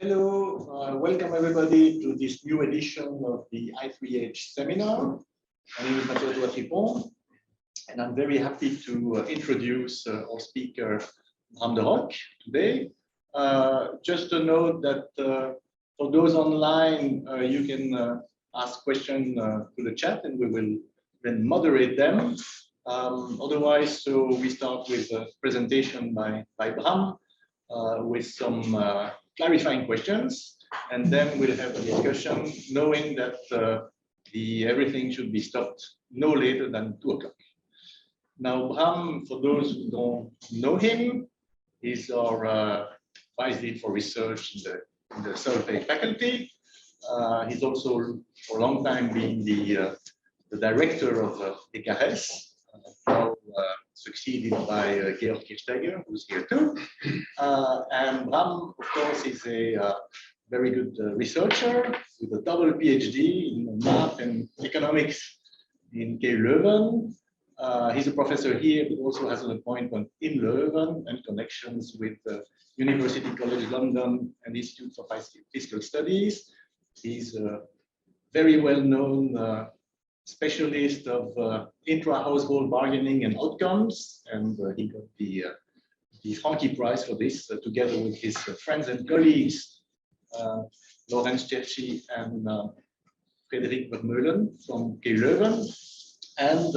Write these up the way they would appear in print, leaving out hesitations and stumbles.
Hello, welcome everybody to this new edition of the I3h seminar. My name is Mathieu, and I'm very happy to introduce our speaker, Bram De Rock, today. Just to note that for those online, you can ask questions to the chat and we will then moderate them. Otherwise, so we start with a presentation by Bram with some clarifying questions, and then we'll have a discussion, knowing that everything should be stopped no later than 2 o'clock. Now, Bram, for those who don't know him, is our vice dean for research in the survey faculty. He's also for a long time been the director of I3h, now succeeded by Georg Kirchsteiger, who's here too. And Bram, of course, is a very good researcher with a double PhD in math and economics in KU Leuven. He's a professor here, but also has an appointment in Leuven and connections with University College London and Institute for Fiscal Studies. He's a very well-known specialist of intra-household bargaining and outcomes, and he got the Frankie Prize for this, together with his friends and colleagues, Lorenz Cherchi and Frédéric Vermeulen from KU Leuven. And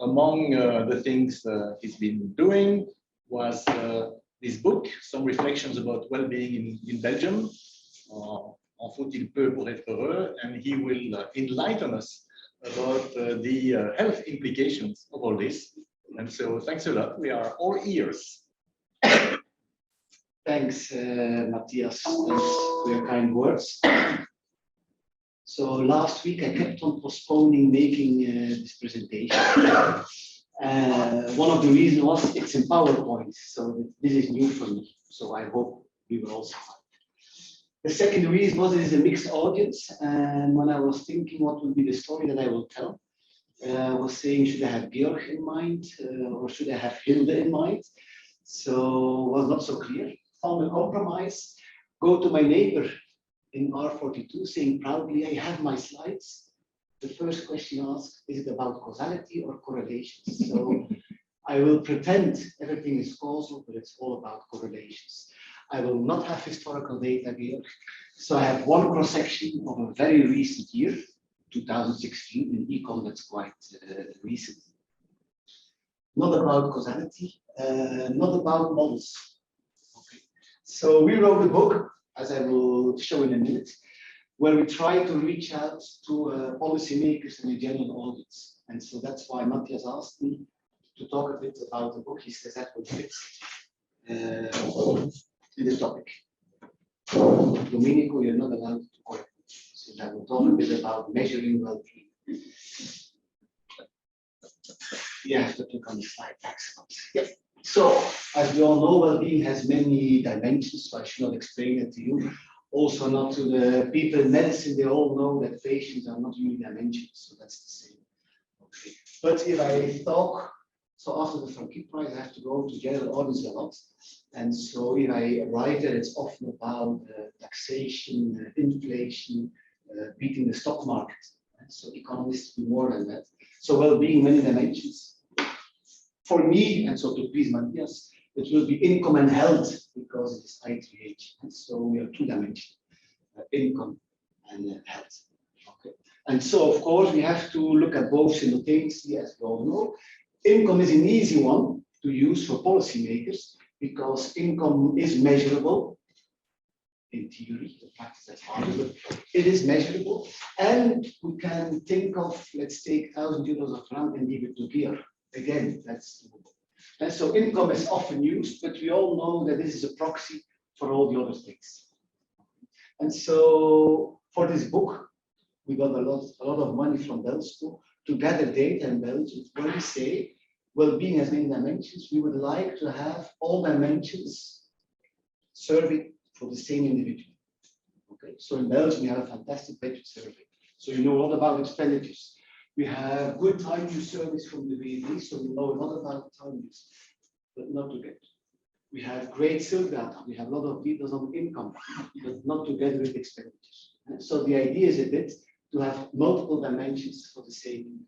among the things he's been doing was this book, Some Reflections about Well-being in Belgium, faut-il, pour être heureux, and he will enlighten us about the health implications of all this. And so thanks a lot. We are all ears. Thanks, Matthias. Thanks for your kind words. So last week I kept on postponing making this presentation. One of the reasons was it's in PowerPoint, so this is new for me. So I hope we will also find. The second reason was it is a mixed audience, and when I was thinking what would be the story that I will tell, I was saying, should I have Georg in mind or should I have Hilde in mind? So it was not so clear. Found a compromise. Go to my neighbor in R42 saying proudly, I have my slides. The first question asked, is it about causality or correlations? So I will pretend everything is causal, but it's all about correlations. I will not have historical data here. So I have one cross-section of a very recent year, 2016, in econ that's quite recent. Not about causality, not about models. Okay. So we wrote a book, as I will show in a minute, where we try to reach out to policymakers and the general audience. And so that's why Matthias asked me to talk a bit about the book. He says that would fit to the topic. Domenico, you're not allowed to correct me. So I will talk a bit about measuring well-being. You have to click on the slide. Excellent. Yep. So, as we all know, well-being has many dimensions, so I should not explain it to you. Also, not to the people in medicine, they all know that patients are not unidimensional, so that's the same. Okay. But if I talk, so after the Frankie Prize, I have to go to general audience a lot. And so if I write it, it's often about taxation, inflation, beating the stock market. And so economists do more than that. So well-being, many dimensions. For me, and so to please Matthias, it will be income and health because it is I3h. And so we are two-dimensional, income and health. Okay. And so, of course, we have to look at both simultaneously, as we all know. Income is an easy one to use for policymakers because income is measurable in theory, the practice that's harder, but it is measurable. And we can think of, let's take €1,000 of rent and give it to beer. Again, that's doable. And so income is often used, but we all know that this is a proxy for all the other things. And so for this book, we got a lot of money from Belgium to gather data in Belgium where we say well-being has many dimensions. We would like to have all dimensions surveyed for the same individual. Okay, so in Belgium we have a fantastic budget survey. So you know a lot about expenditures. We have good time use surveys from the VAD, so we know a lot about time use, but not to get. We have great silk data. We have a lot of details on income, but not together with expenditures. And so the idea is a bit to have multiple dimensions for the same individual.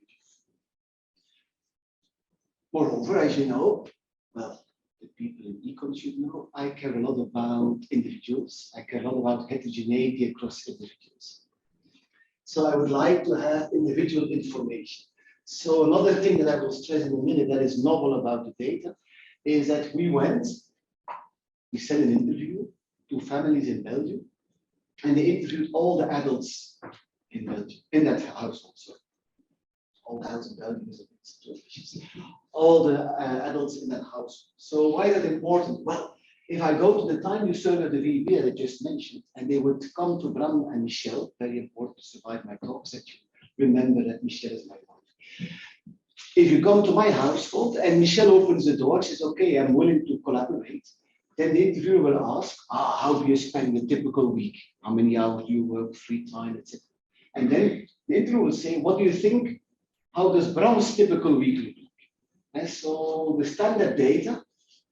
Moreover, as you know, well, the people in econ should know, I care a lot about individuals. I care a lot about heterogeneity across individuals. So I would like to have individual information. So another thing that I will stress in a minute that is novel about the data is that we sent an interview to families in Belgium, and they interviewed all the adults in Belgium, in that household. Sorry. All the adults in Belgium is a bit suspicious. All the adults in that house. So why is that important? Well, if I go to the time you serve at the VB that I just mentioned, and they would come to Bram and Michelle, very important to survive my talks, that you remember that Michelle is my wife. If you come to my household and Michelle opens the door, says, okay, I'm willing to collaborate, then the interviewer will ask, how do you spend a typical week? How many hours do you work, free time, etc. And then the interviewer will say, what do you think? How does Bram's typical week look like? And so the standard data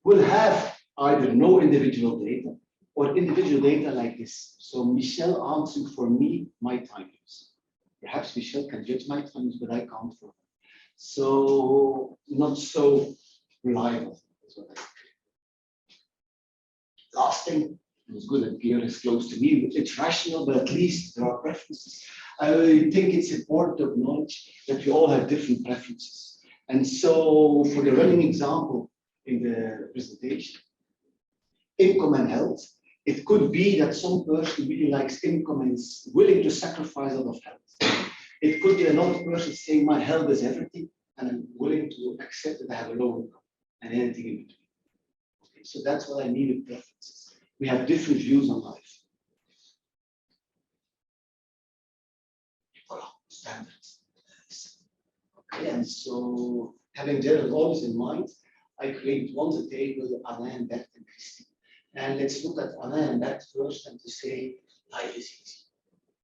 will have either no individual data or individual data like this. So Michelle answering for me, my time use. Perhaps Michelle can judge my time use, but I can't for her. So not so reliable is what I think. Last thing, it was good that Gear is close to me, it's rational, but at least there are preferences. I think it's important to acknowledge that we all have different preferences. And so for the running example in the presentation, income and health, it could be that some person really likes income and is willing to sacrifice a lot of health. It could be another person saying my health is everything and I'm willing to accept that I have a low income and anything in between. Okay, so that's what I mean with preferences. We have different views on life. Voilà, standards. Okay, and so having that always in mind, I created once a table, Alain, Bert, and Christine. And let's look at Alain and Bert first and to say life is easy.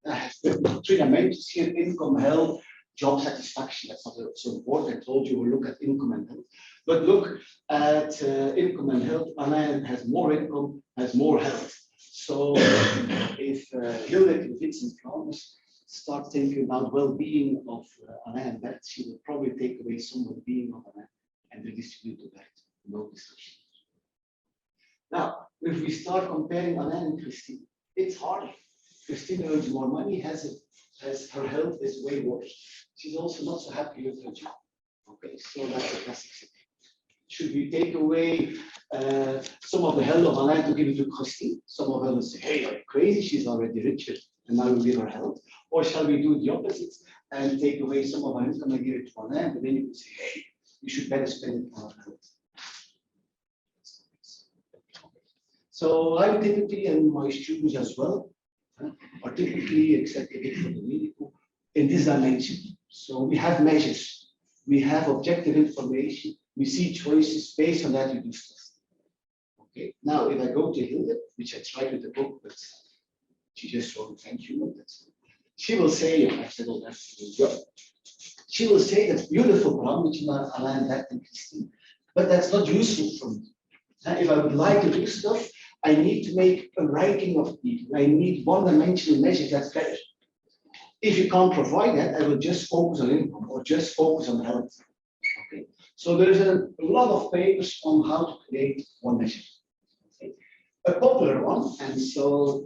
I have 3 dimensions here: income, health, job satisfaction. That's not so important. I told you we'll look at income and health. But look at income and health. Alain has more income, has more health. So if Hilde Vincent Flanders start thinking about well-being of Alain and Bert, she will probably take away some well-being of Alain and redistribute to Bert. No discussion. Now, if we start comparing Alain and Christine, it's harder. Christine earns more money, has her health is way worse. She's also not so happy with her job. Okay, so that's a classic situation. Should we take away some of the health of Alain to give it to Christine? Some of them will say, hey, are you crazy? She's already richer, and now we'll give her health. Or shall we do the opposite and take away some of her income and give it to Alain? But then you can say, hey, you should better spend it on her health. So I'm typically, and my students as well, are typically executive for the medical in this dimension. So we have measures, we have objective information, we see choices, based on that we do stuff. Okay, now if I go to Hilde, which I tried with the book, but she just wrote thank you. She will say, I said all that, she will say that's beautiful, Bram, which Alain, Bert, and Christine, but that's not useful for me. If I would like to do stuff, I need to make a ranking of people. I need one-dimensional measures that's better. If you can't provide that, I will just focus on income or just focus on health. Okay. So there's a lot of papers on how to create one measure. Okay. A popular one, and so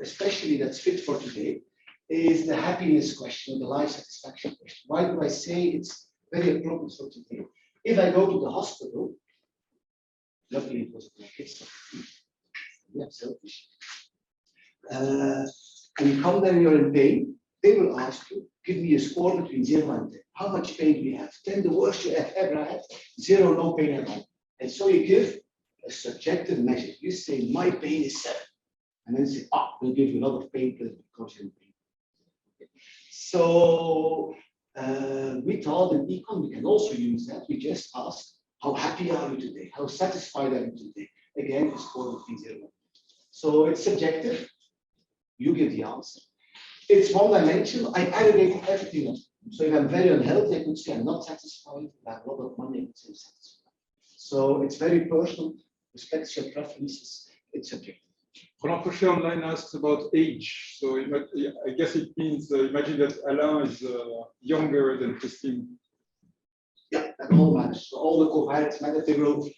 especially that's fit for today, is the happiness question, the life satisfaction question. Why do I say it's very appropriate for today? If I go to the hospital, luckily it was my kids. Yeah, selfish. And you come there, you're in pain, they will ask you, give me a score between 0 and 10. How much pain do you have? 10, the worst you have ever had, 0, no pain at all. And so you give a subjective measure. You say, my pain is 7. And then say, we'll give you a lot of painkillers because you're in pain. Okay. So we thought in econ, we can also use that. We just ask, how happy are you today? How satisfied are you today? Again, the score between 0 and 10. So it's subjective. You give the answer. It's one-dimensional. I aggregate everything up. So if I'm very unhealthy, I could say I'm not satisfied. If I have a lot of money, I could say I'm satisfied. So it's very personal. respects your preferences, it's subjective. Roland Crochet online asks about age. So I guess it means, imagine that Alain is younger than Christine. Yeah, that all matters. So all the covariates matter. They will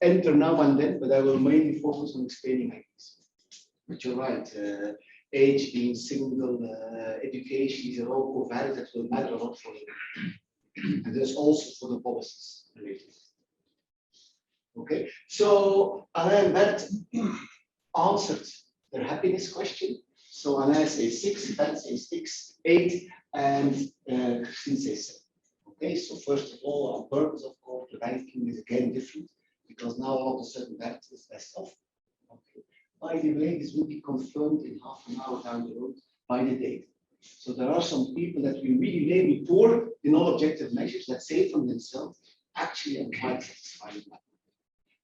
enter now and then, but I will mainly focus on explaining ideas. But you're right. Age, being single, education, these are all covariates that will matter a lot for you. And there's also for the policies related. Okay, so Alain Bert answered their happiness question. So Alain says 6, Bert says 6, 8, and Christine says 7. Okay, so first of all, on purpose, of course, the ranking is again different because now all of a sudden Bert is best off. Okay. By the way, this will be confirmed in half an hour down the road by the data. So there are some people that we really label poor in all objective measures that say from themselves, actually I'm quite satisfied with that.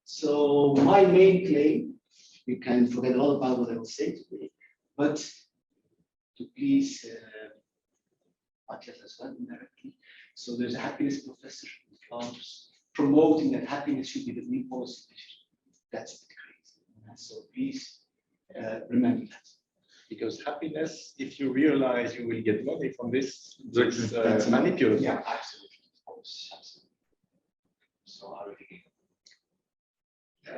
So my main claim, you can forget all about what I will say today, but to please as well indirectly. So there's a happiness professor in Flanders promoting that happiness should be the new policy measure. That's a bit crazy. So please remember that. Because happiness, if you realize you will get money from this, That's manipulative. Yeah, absolutely. Of course, absolutely. So I really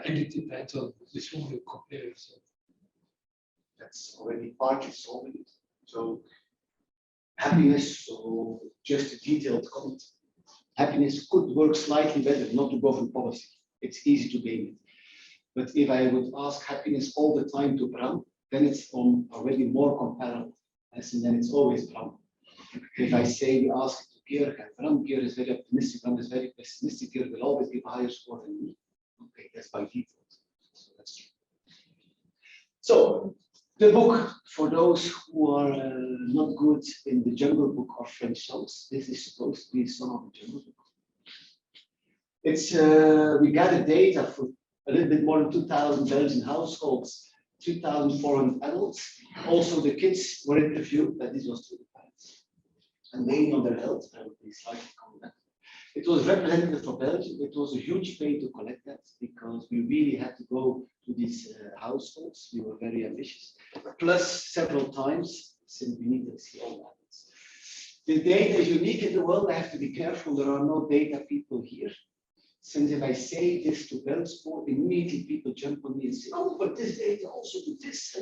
And it depends on which one you compare. So that's already partly solving it. So happiness, so just a detailed comment. Happiness could work slightly better, not to govern policy. It's easy to gain it. But if I would ask happiness all the time to Bram, then it's on already more comparable. And then it's always Bram. If I say we ask it to Georg and Bram, Georg is very optimistic, Bram is very pessimistic, Georg will always give a higher score than me. Okay, that's by default. So that's true. So the book, for those who are not good in the Jungle Book or French songs, this is supposed to be a song of the Jungle Book. It's we gathered data for a little bit more than 2,000 Belgian households, 2,400 adults. Also, the kids were interviewed, but this was to the parents. And mainly on their health, I will be slightly coming back. It was representative for Belgium. It was a huge pain to collect that because we really had to go to these households. We were very ambitious, plus several times since we needed to see all that. The data is unique in the world. I have to be careful. There are no data people here. Since if I say this to Belsport, immediately people jump on me and say, oh, but this data also do this.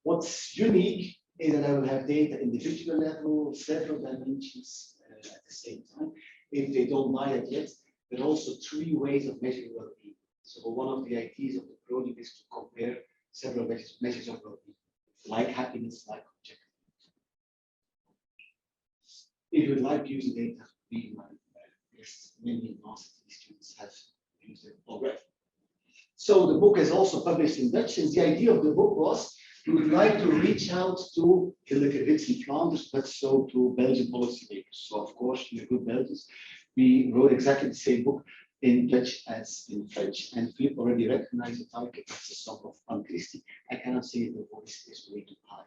What's unique is that I will have data individual level, several dimensions at the same time. If they don't buy it yet, there are also 3 ways of measuring well-being. So one of the ideas of the project is to compare several measures of well-being, like happiness, like objective. If you would like to use the data, we might. Yes, many university students have used it already. So the book is also published in Dutch, and the idea of the book was we would like to reach out to Hilleke in Flanders, but so to Belgian policymakers. So of course, you're good Belgians. We wrote exactly the same book in Dutch as in French, and Philippe already recognized the title. It's a song of Anne Christie. I cannot say the voice is way too high.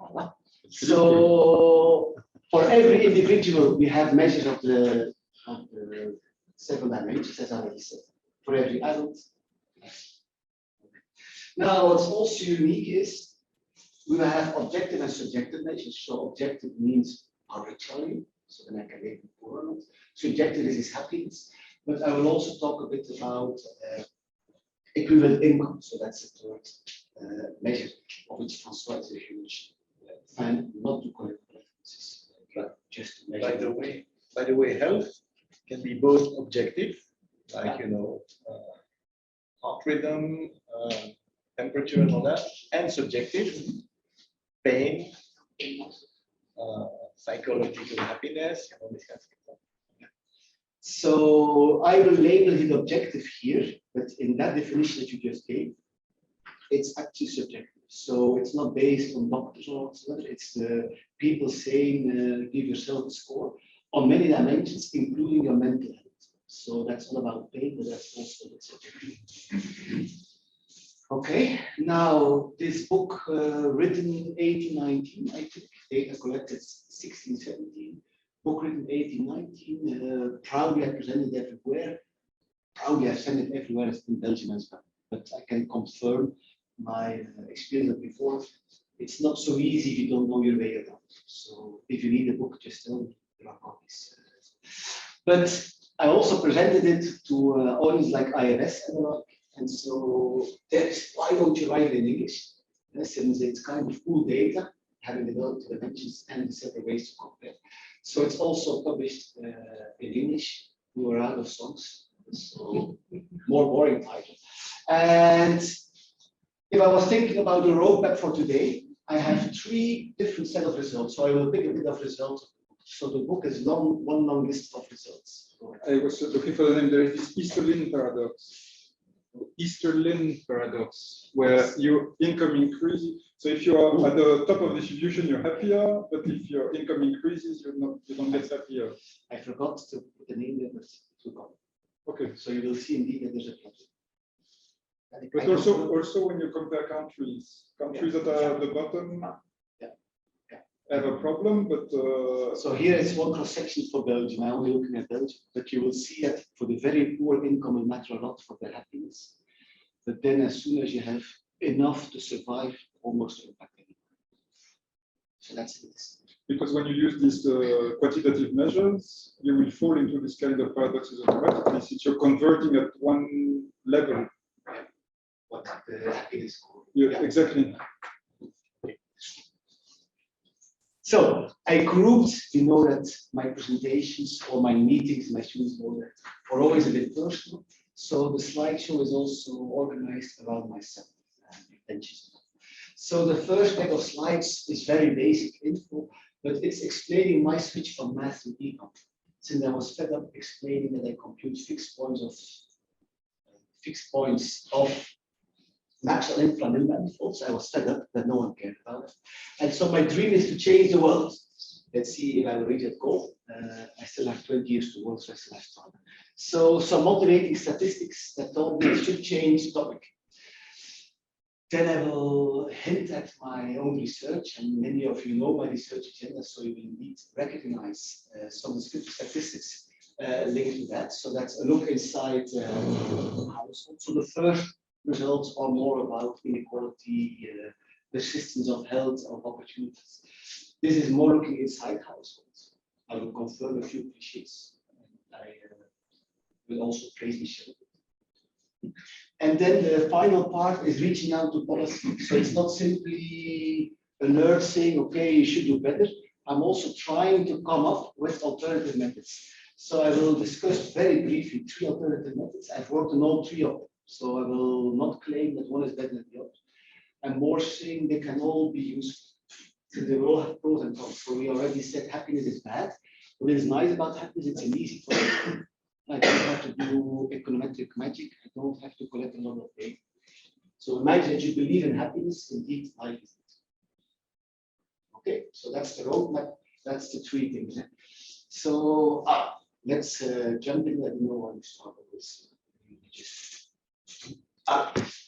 Voilà. So for every individual, we have measures of the 7 dimensions, as I already said. For every adult. Now, what's also unique is we will have objective and subjective measures. So objective means arbitrary, so then I can make it poor or not. Subjective is happiness, but I will also talk a bit about equivalent income. So that's the 3rd measure, of which Francois is a huge fan, not to collect references, but just to measure. By the way, health can be both objective, like heart rhythm, temperature, and all that, and subjective, pain, psychological happiness, and all this kind of stuff. So I will label it objective here, but in that definition that you just gave, it's actually subjective. So it's not based on doctors or whatsoever. It's people saying give yourself a score on many dimensions, including your mental health. So that's all about pain, but that's also subjective. Okay, now this book written in 1819, I think, data collected 1617. Book written 1819, proudly represented everywhere. proudly I've sent it everywhere in Belgium as well. But I can confirm my experience before. It's not so easy if you don't know your way around. So if you need a book, just tell me, there are copies. But I also presented it to audience like I3h and so why don't you write it in English? Since it's kind of cool data, having developed the dimensions and the several ways to compare. So it's also published in English. We were out of songs, so more boring title. And if I was thinking about the roadmap for today, I have 3 different set of results. So I will pick a bit of results. So the book is one long list of results. I was looking for the name. There is this Easterlin paradox. Easterlin paradox, where your income increases. So if you are at the top of distribution, you're happier, but if your income increases, you don't get happier. I forgot to put the name there, but it will come. Okay. So you will see indeed that there's a plateau. But also when you compare countries that are at the bottom have a problem, but so here is one cross section for Belgium. I'm only looking at Belgium, but you will see that for the very poor, income will matter a lot for their happiness. But then, as soon as you have enough to survive, almost impact anything. So that's it. Because when you use these quantitative measures, you will fall into this kind of paradoxes automatically, since you're converting at one level. What the happiness score. Yeah, exactly. So I grouped, you know that my presentations or my meetings, my students know that, are always a bit personal. So the slideshow is also organized around myself and intentions. So the first set of slides is very basic info, but it's explaining my switch from math to econ. Since I was fed up explaining that I compute fixed points of natural infra manifolds, I was fed up that no one cared about it. And so my dream is to change the world. Let's see if I will reach that goal. I still have 20 years to work, so I still have time. So some motivating statistics that told me I should change the topic. Then I will hint at my own research, and many of you know my research agenda, so you will indeed recognize some descriptive statistics linked to that. So that's a look inside the household. So the first results are more about inequality, persistence of health, of opportunities. This is more looking inside households. I will confirm a few cliches. I will also praise Michel. And then the final part is reaching out to policy. So it's not simply a nerd saying, okay, you should do better. I'm also trying to come up with alternative methods. So I will discuss very briefly 3 alternative methods. I've worked on all 3 of them. So I will not claim that one is better than the other. I'm more saying they can all be useful. So they will all have pros and cons. So we already said happiness is bad. What is nice about happiness, it's an easy process. I don't have to do econometric magic. I don't have to collect a lot of data. So imagine that you believe in happiness, indeed, life is it. Okay, so that's the roadmap. That's the 3 things. So let's jump in. Let me know when we start with this.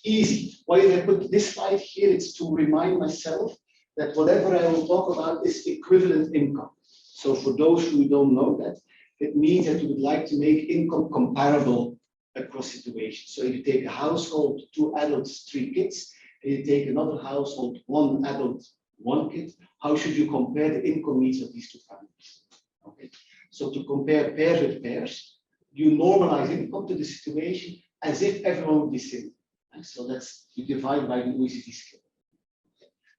Easy. Why did I put this slide here? It's to remind myself that whatever I will talk about is equivalent income. So for those who don't know that, it means that you would like to make income comparable across situations. So if you take a household, 2 adults, 3 kids, and you take another household, 1 adult, 1 kid, how should you compare the income needs of these 2 families? Okay. So to compare pairs with pairs, you normalize income to the situation as if everyone would be same. And so that's, you divide by the OECD scale.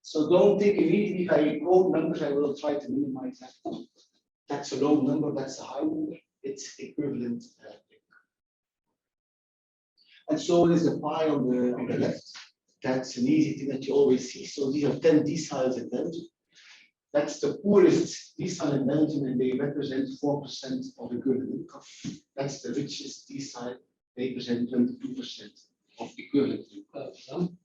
So don't think immediately if I quote numbers, I will try to minimize that. That's a low number, that's a high number, it's equivalent. And so there's a pie on the left. That's an easy thing that you always see. So these are 10 deciles in Belgium. That's the poorest decile in Belgium, and they represent 4% of equivalent income. That's the richest decile, they represent 22% of equivalent income.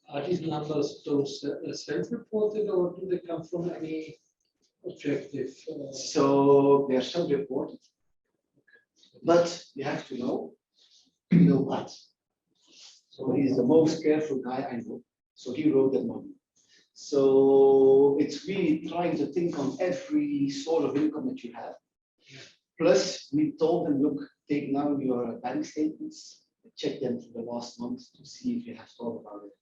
Are these numbers those self-reported, or do they come from any objective? So they are self-reported, but you have to know, what. So he's the most careful guy I know. So he wrote that model. So it's really trying to think on every sort of income that you have, Plus, we told them, look, take now your bank statements, check them for the last month to see if you have thought about it.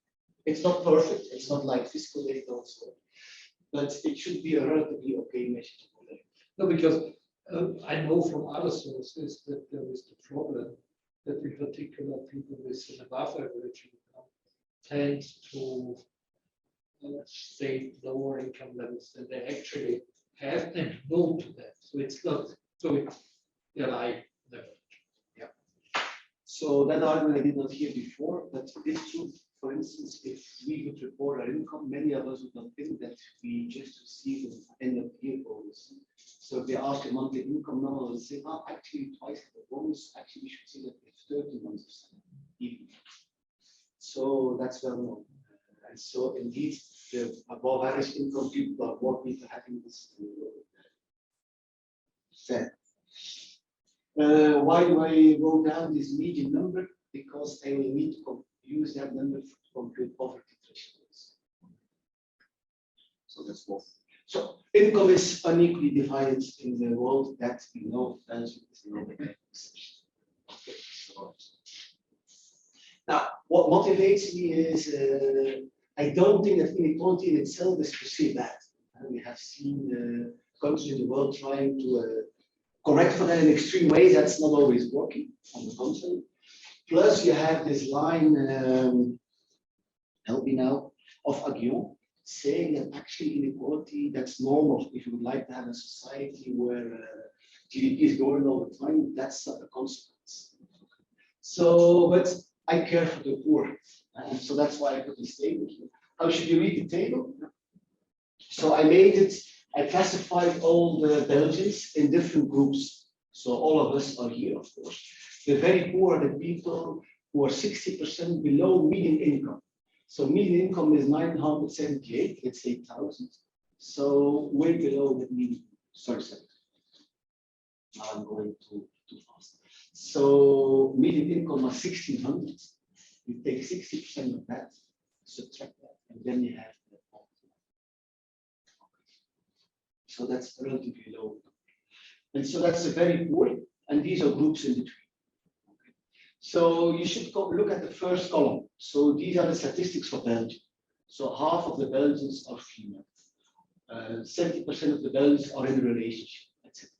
It's not perfect, it's not like fiscal data also, but it should be a relatively okay measure to go there. No, because I know from other sources that there is the problem that in particular people with an above average income tend to save lower income levels than they actually have and know to that. So it's not, so it's their life level. So that argument I did not hear before, but this true. For instance, if we would report our income, many of us would not think that we just receive an end of year bonus. So if they ask a monthly income number, they'll say, oh, actually twice the bonus, actually we should say that we have 30 months of salary, even. So that's well known. And so indeed, the above average income people are more people having this set. Why do I wrote down this median number? Because I will need to use that number to compute poverty thresholds. So that's both. So income is unequally divided in the world. That we know Belgium is not an exception. Okay, so now what motivates me is I don't think that inequality in itself is per se bad. We have seen countries in the world trying to correct for that in extreme ways. That's not always working, on the contrary. Plus, you have this line, help me now, of Aguillon, saying that actually inequality, that's normal. If you would like to have a society where GDP is growing all the time, that's not a consequence. So, but I care for the poor. And so that's why I put this table here. How should you read the table? So I made it, I classified all the Belgians in different groups. So all of us are here, of course. The very poor are the people who are 60% below median income. So median income is 978, it's 8,000. So way below the median. Sorry, now I'm going too fast. So median income was 1,600. You take 60% of that, subtract that, and then you have the poverty. So that's relatively low. And so that's the very poor, and these are groups in between. Okay. So you should look at the first column. So these are the statistics for Belgium. So half of the Belgians are female. 70% of the Belgians are in a relationship. That's it.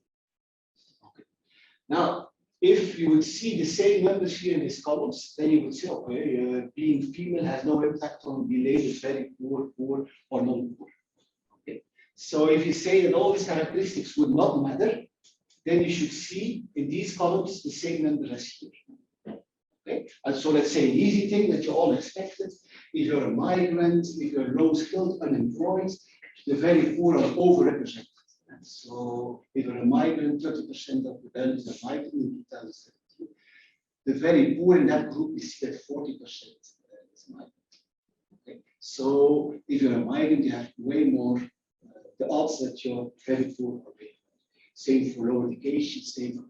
Okay. Now, if you would see the same numbers here in these columns, then you would say, okay, being female has no impact on being labeled very poor, poor, or non-poor. Okay. So if you say that all these characteristics would not matter, then you should see in these columns the same number as here. Okay. And so let's say an easy thing that you all expected, if you're a migrant, if you're low-skilled, unemployed, the very poor are overrepresented. And so if you're a migrant, 30% of the Belgians are migrant in 2017. The very poor in that group, we see that 40% is migrant. Okay. So if you're a migrant, you have way more, the odds that you're very poor are way. Same for low education, same for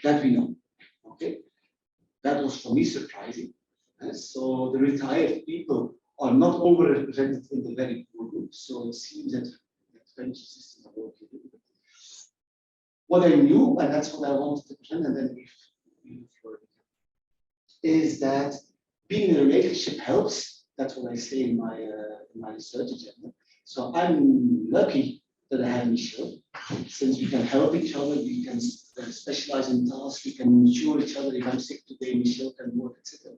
that we know. Okay. That was for me surprising. So the retired people are not overrepresented in the very poor group. So it seems that pension systems are working. What I knew, and that's what I wanted to present, and then is that being in a relationship helps. That's what I say in my research agenda. So I'm lucky that I have Michel, since we can help each other, we can specialize in tasks, we can ensure each other. If I'm sick today, Michel can work, etc.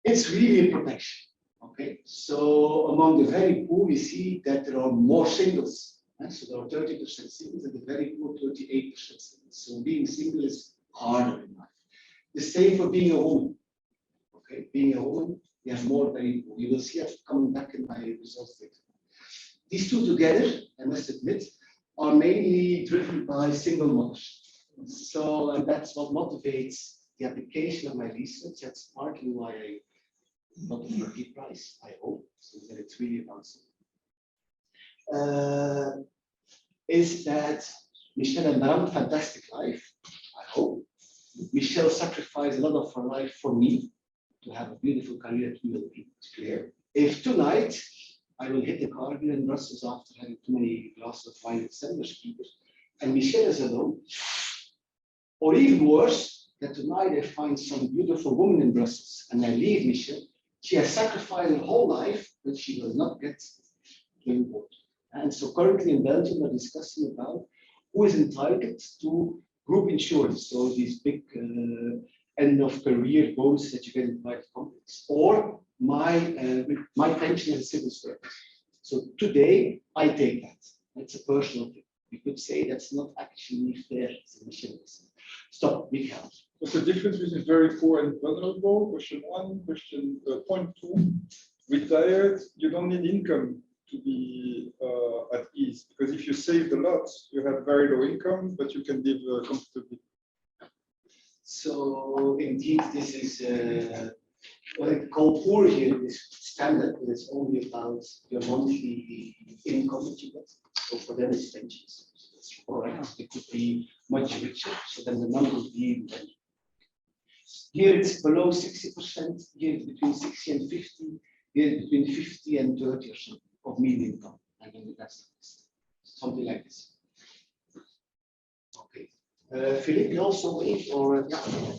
It's really a protection. Okay, so among the very poor, we see that there are more singles. So there are 30% singles, and the very poor 38% singles. So being single is harder in life. The same for being a woman. Okay, being a woman, you have more very poor. You will see that coming back in my results later. These two together, I must admit, are mainly driven by single mothers. So that's what motivates the application of my research. That's partly why I got the Nobel Prize, I hope, so that it's really about something. Is that Michel and Bram, fantastic life, I hope. Michel sacrificed a lot of her life for me to have a beautiful career at ULB, it's clear. If tonight I will hit the car here in Brussels after having too many glasses of wine with seminar speakers, and Michelle is alone. Or even worse, that tonight I find some beautiful woman in Brussels and I leave Michelle. She has sacrificed her whole life, but she will not get clean water. And so currently in Belgium, we're discussing about who is entitled to group insurance. So these big end of career bonuses that you get in private companies, or my pension as a civil servant. So today I take that. That's a personal thing. You could say that's not actually fair. Stop, big help. What's the difference between very poor and vulnerable? Question one. Question point two. Retired, you don't need income to be at ease, because if you saved a lot, you have very low income, but you can live comfortably. So indeed, this is what I call poor here is standard, but it's only about your monthly income that you get. So for them, it's pensions. So that's all right. They could be much richer, so then the number would be even better. Here it's below 60%, here it's between 60 and 50, here it's between 50 and 30 or something of median income. I mean, that's something like this. Okay. Philippe, you also wait, or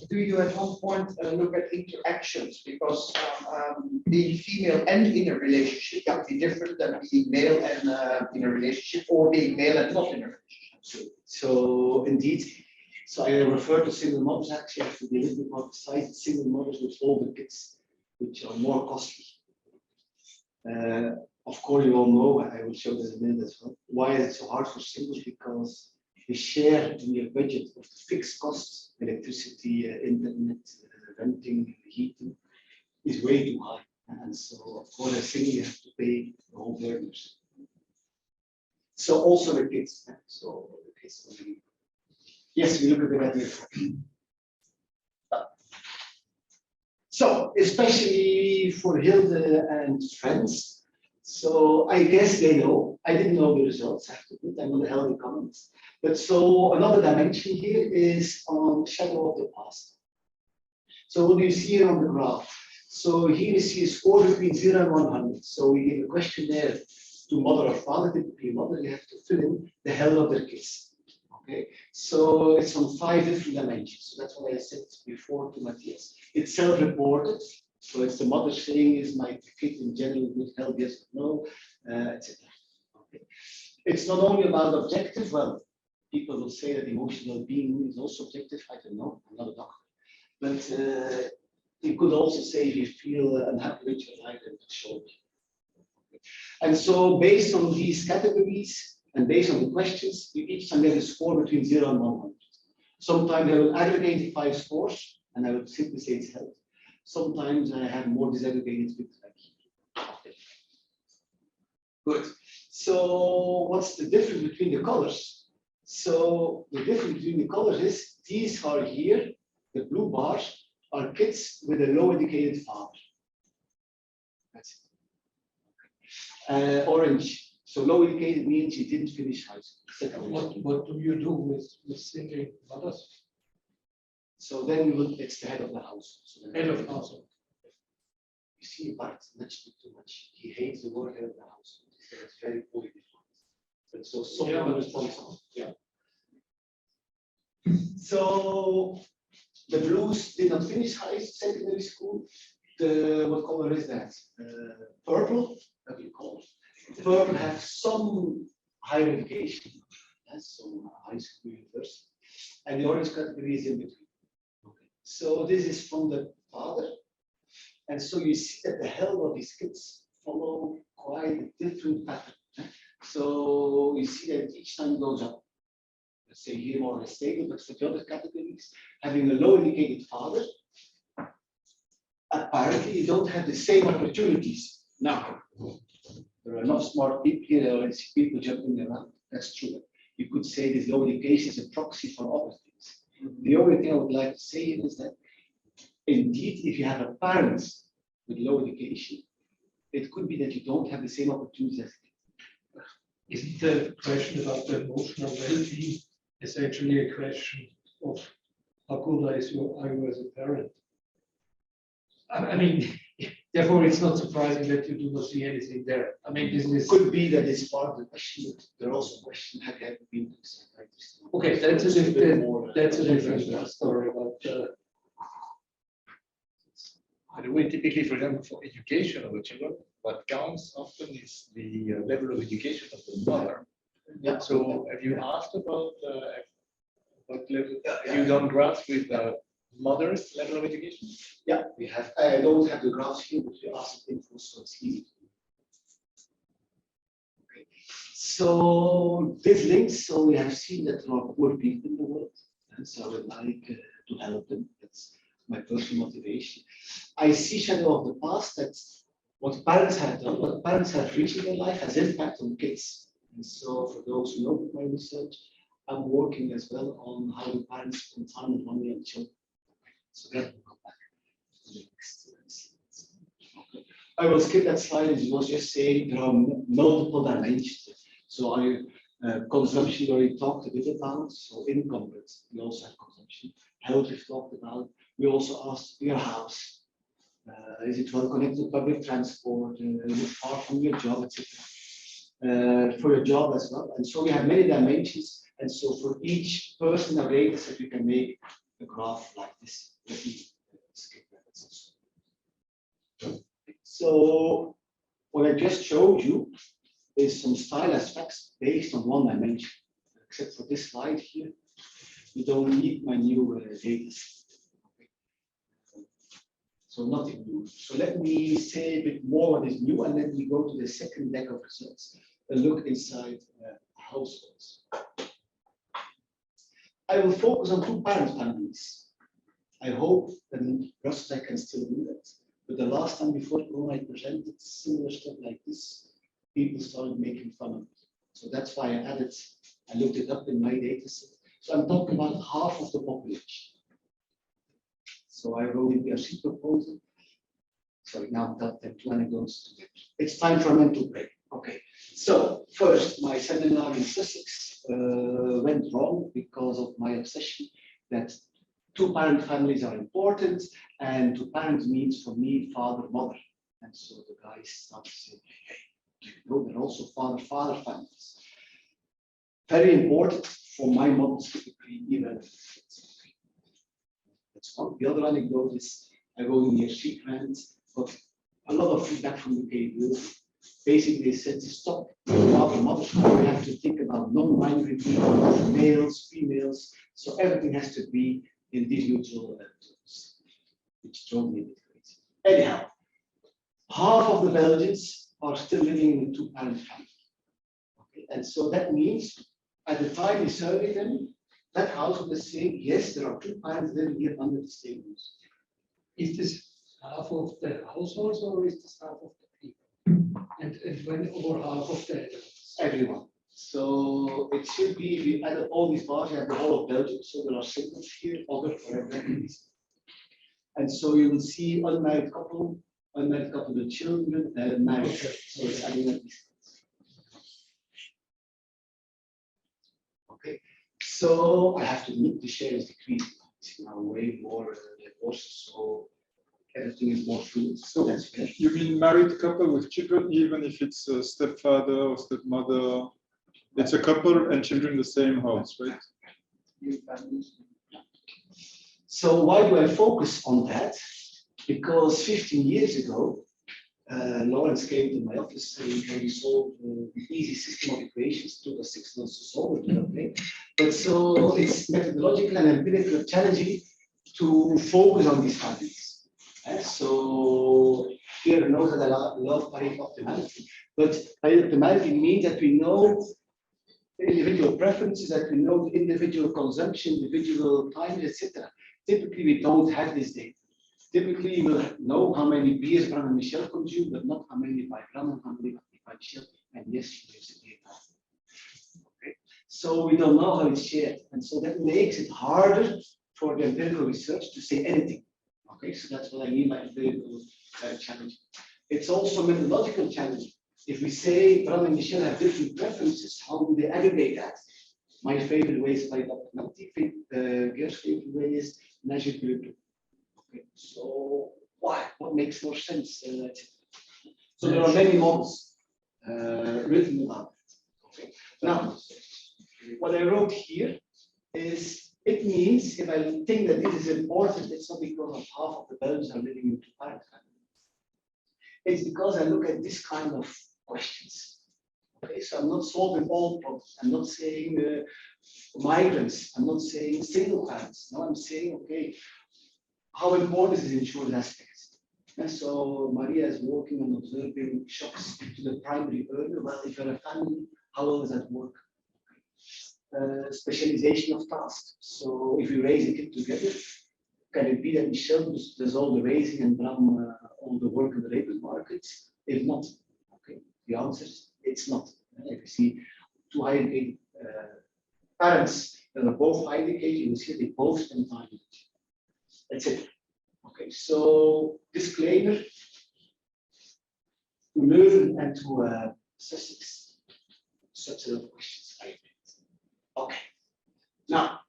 do you at one point look at interactions? Because being female and in a relationship can be different than being male and in a relationship, or being male and not in a relationship. So indeed, so I refer to single mothers. Actually, I have to be a little bit more precise. Single mothers with older kids, which are more costly. Of course, you all know, I will show this in a minute as well. Why is it so hard for singles? Because the share in your budget of the fixed costs, electricity, internet, renting, heating, is way too high. And so, of course, as single, you have to pay the whole burdens. So also the kids. So the kids. Yes, we look a bit at it. So, especially for Hilde and friends. So I guess they know. I didn't know the results. I have to admit, I'm not a healthy economist. But so another dimension here is on shadow of the past. So what do you see here on the graph? So here you see a score between 0 and 100. So we give a questionnaire to mother or father, typically mother, you have to fill in the health of their kids. Okay, so it's on 5 different dimensions. So that's what I said before to Matthias. It's self-reported. So it's the mother saying, is my kid in general good health, yes or no, etc. Okay. It's not only about objective. Well, people will say that emotional well-being is also objective. I don't know, I'm not a doctor. But you could also say if you feel unhappy with your life, and show it. And so based on these categories and based on the questions, you each time get a score between 0 and 100. Sometimes I will aggregate 5 scores and I will simply say it's health. Sometimes I have more disaggregated with okay. Good. So what's the difference between the colors? So the difference between the colors is these are here, the blue bars are kids with a low educated father. That's it. Orange. So low educated means you didn't finish high school. What do you do with single mothers? So then it's the head of the house. So Head of household. You see, but much too much. He hates the word head of the house. So it's very poorly defined. But so someone responsible. Yeah. So the blues did not finish secondary school. The what color is that? Purple. What do you call it? Purple have some higher education, some high school, university, and the orange category is in between. Okay. So this is from the father, and so you see that the health of these kids follow quite a different pattern. So you see that each time goes up. Let's say here more or less stable, but for the other categories, having a low educated father, apparently you don't have the same opportunities. Now, there are enough smart people here, or people jumping around. That's true. You could say this low education is a proxy for other things. The only thing I would like to say is that, indeed, if you have a parent with low education, it could be that you don't have the same opportunities as kids. Isn't the question about the emotional well-being is actually a question of how good are you as a parent? I mean, Therefore, it's not surprising that you do not see anything there. I mean, this is. Could be that it's part of the question, but there are also questions, have you ever been to psychiatrist? Okay, that's a bit different, more, that's a different. different story, but, And we typically, for example, for education of the children, what counts often is the level of education of the mother. Yeah. So have you asked about what level you don't grasp with mother's level of education? Yeah, we have, I don't have the graphs here, but we asked info, so it's easy. Okay. So this links, so we have seen that there are poor people in the world, and so I would like to help them. That's my personal motivation. I see shadow of the past that what parents have done, what parents have reached in their life has impact on kids. And so for those who know my research, I'm working as well on how the parents can find money and children. So that will come back to the next slide. Okay. I will skip that slide. It was just saying there are multiple dimensions. So consumption we already talked a bit about. So income, but we also have consumption. Health we've talked about. We also asked your house. Is it well connected to public transport? Is it far from your job, etc. For your job as well. And so we have many dimensions. And so for each person a data set, we can make a graph like this. Let me skip that. So what I just showed you is some style aspects based on one dimension. Except for this slide here, you don't need my new data set. So nothing new. So let me say a bit more what is new, and then we go to the second deck of results, a look inside households. I will focus on two-parent families. I hope that in Brussels I can still do that. But the last time before Corona I presented similar stuff like this, people started making fun of it. So that's why I looked it up in my data set. So I'm talking about half of the population. So I wrote in the RC proposal. Sorry, now I've got them two anecdotes. It's time for a mental break. Okay. So first, my seminar in Sussex went wrong because of my obsession that two-parent families are important, and two-parent means for me father, mother. And so the guys started saying, hey, do you know there are also father-father families? Very important for my models typically even. That's one. The other anecdote is I wrote in the RC grant, but a lot of feedback from UK group. Basically, they said to stop father, mother. We have to think about non-binary people, males, females. So everything has to be in these neutral terms, which drove me a bit crazy. Anyhow, half of the Belgians are still living in a two-parent family. Okay, and so that means at the time we surveyed them, that household is saying, yes, there are two parents living here under the same roof. is this half of the households or is this half of the people? And when over half of the adults? Everyone. So it should be, we added all these bars, you have the whole of Belgium, so there are singles here, other for every. And so you will see unmarried couple with children, married. Okay. So it's adding up these. Okay, so I have to admit the share is decreasing. It's now way more divorces, so everything is more fluid. So that's fair. You mean married couple with children, even if it's a stepfather or stepmother? It's a couple and children in the same house, right? So why do I focus on that? Because 15 years ago, Lawrence came to my office saying, can we solve the easy system of equations? It took us 6 months to solve it. Okay. But so it's methodological and empirical challenging to focus on these families. So here knows that I love Pareto optimality, but Pareto optimality means that we know the individual preferences, that we know the individual consumption, individual times, etc. Typically, we don't have this data. Typically, we'll know how many beers Bram and Michel consume, but not how many by Bram and how many by Michel. And yes, she gives the data. Okay. So we don't know how it's shared. And so that makes it harder for the empirical research to say anything. Okay, so that's what I mean by empirical challenge. It's also methodological challenge. If we say Bram and Michel have different preferences, how do they aggregate that? My favorite way is by optimality. Geer's favorite way is measured group. Okay, so why? What makes more sense? So there are many models written about it. Okay. Now, what I wrote here is, it means if I think that this is important, it's not because of half of the Belgians are living in two-parent families. It's because I look at this kind of questions. Okay, so I'm not solving all problems. I'm not saying migrants. I'm not saying single parents. No, I'm saying, okay, how important is insurance aspects? And so Maria is working on observing shocks to the primary earner. Well, if you're a family, how well does that work? Specialization of tasks. So if you raise a kid together, can it be that Michelle does all the raising and Bram all the work in the labor markets? If not, okay, the answer is it's not. If you see two high educated parents that are both high educated, you will see they both spend time with each other. That's it. Okay, so disclaimer to Leuven and to Sussex, such a questions. Okay, now,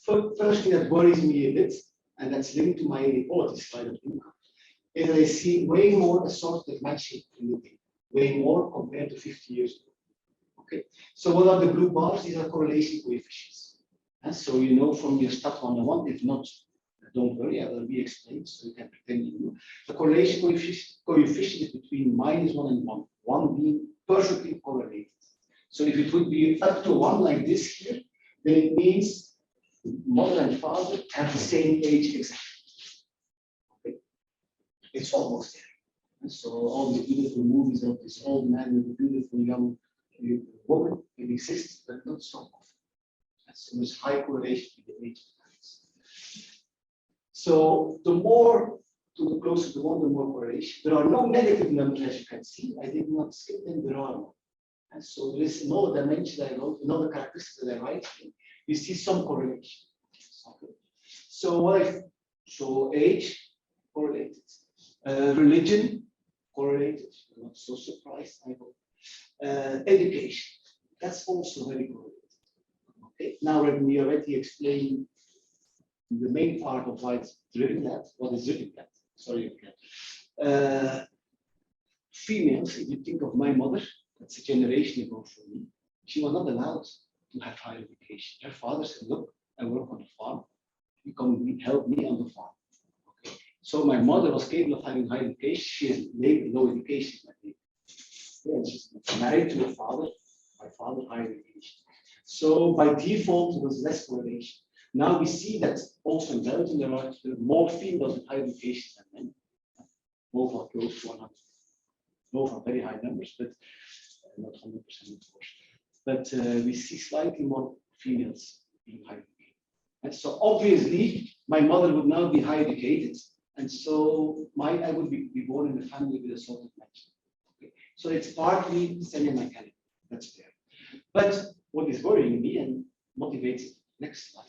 first thing that worries me a bit, and that's linked to my quality slide of income, is that I see way more assorted matching in the data, way more compared to 50 years ago. Okay, so what are the blue bars? These are correlation coefficients. And so you know from your stat 101, if not, don't worry, I will be explained so you can pretend you know. The correlation coefficient is between -1 and 1, 1 being perfectly correlated. So if it would be up to 1 like this here, then it means mother and father have the same age exactly. Okay. It's almost there. And so all the beautiful movies of this old man with a beautiful young woman, it exists, but not so often. And so there's high correlation with the age of parents. So the more to the closer to 1, the more correlation. There are no negative numbers, as you can see. I did not skip them, there are no. And so there is no dimension that I wrote, another characteristic that I write. You see some correlation. Okay. So what I show age correlated, religion correlated. I'm not so surprised. I hope. Education, that's also very correlated. Okay. Now we already explained the main part of why it's driven that. What is driven that? Sorry, again. Females. If you think of my mother. That's a generation ago for me. She was not allowed to have higher education. Her father said, look, I work on the farm. You come help me on the farm. Okay. So my mother was capable of having high education. She has low education. Yeah, she's married to her father. My father, higher education. So by default, there was less correlation. Now we see that also in Belgium, there are more females with higher education than men. Both are close to 100. Both are very high numbers, but not 100% of course. But we see slightly more females being high educated. And so obviously, my mother would now be high educated. And so I would be born in a family with a sort of match. Okay. So it's partly semi-mechanical, that's fair. But what is worrying me and motivates, next slide.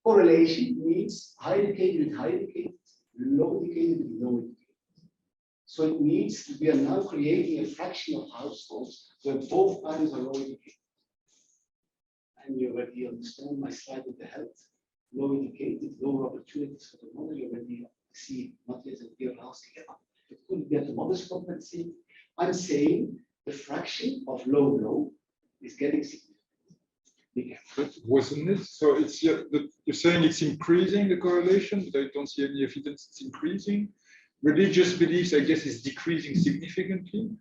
Correlation means high educated with high educated, low educated with low educated. So it means we are now creating a fraction of households where both parents are low educated. And you already understand my slide with the health, low educated, lower opportunities for the mother. You already see Matthias and Pierre asking about. It couldn't be at the mother's competency. I'm saying the fraction of low is getting significant. But wasn't it? So it's you're saying it's increasing the correlation, but I don't see any evidence it's increasing. Religious beliefs, I guess, is decreasing significantly.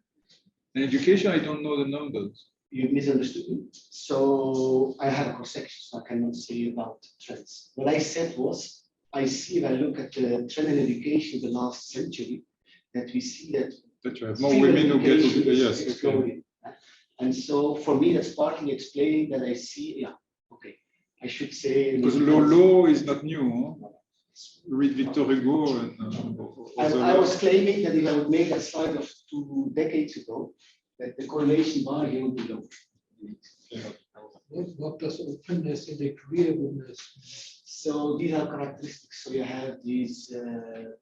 And education, I don't know the numbers. You misunderstood me. So I have a cross-section, so I cannot say about trends. What I said was, I see if I look at the trend in education the last century, that we see that you have more women who get yes, exploding. Okay. And so for me, that's partly explaining that I see, yeah, okay. I should say because low is not new. Huh? Read Victor Hugo and I was claiming that if I would make a slide of 2 decades ago, that the correlation bar here would be low. What does openness and agreeableness mean? So these are characteristics. So you have these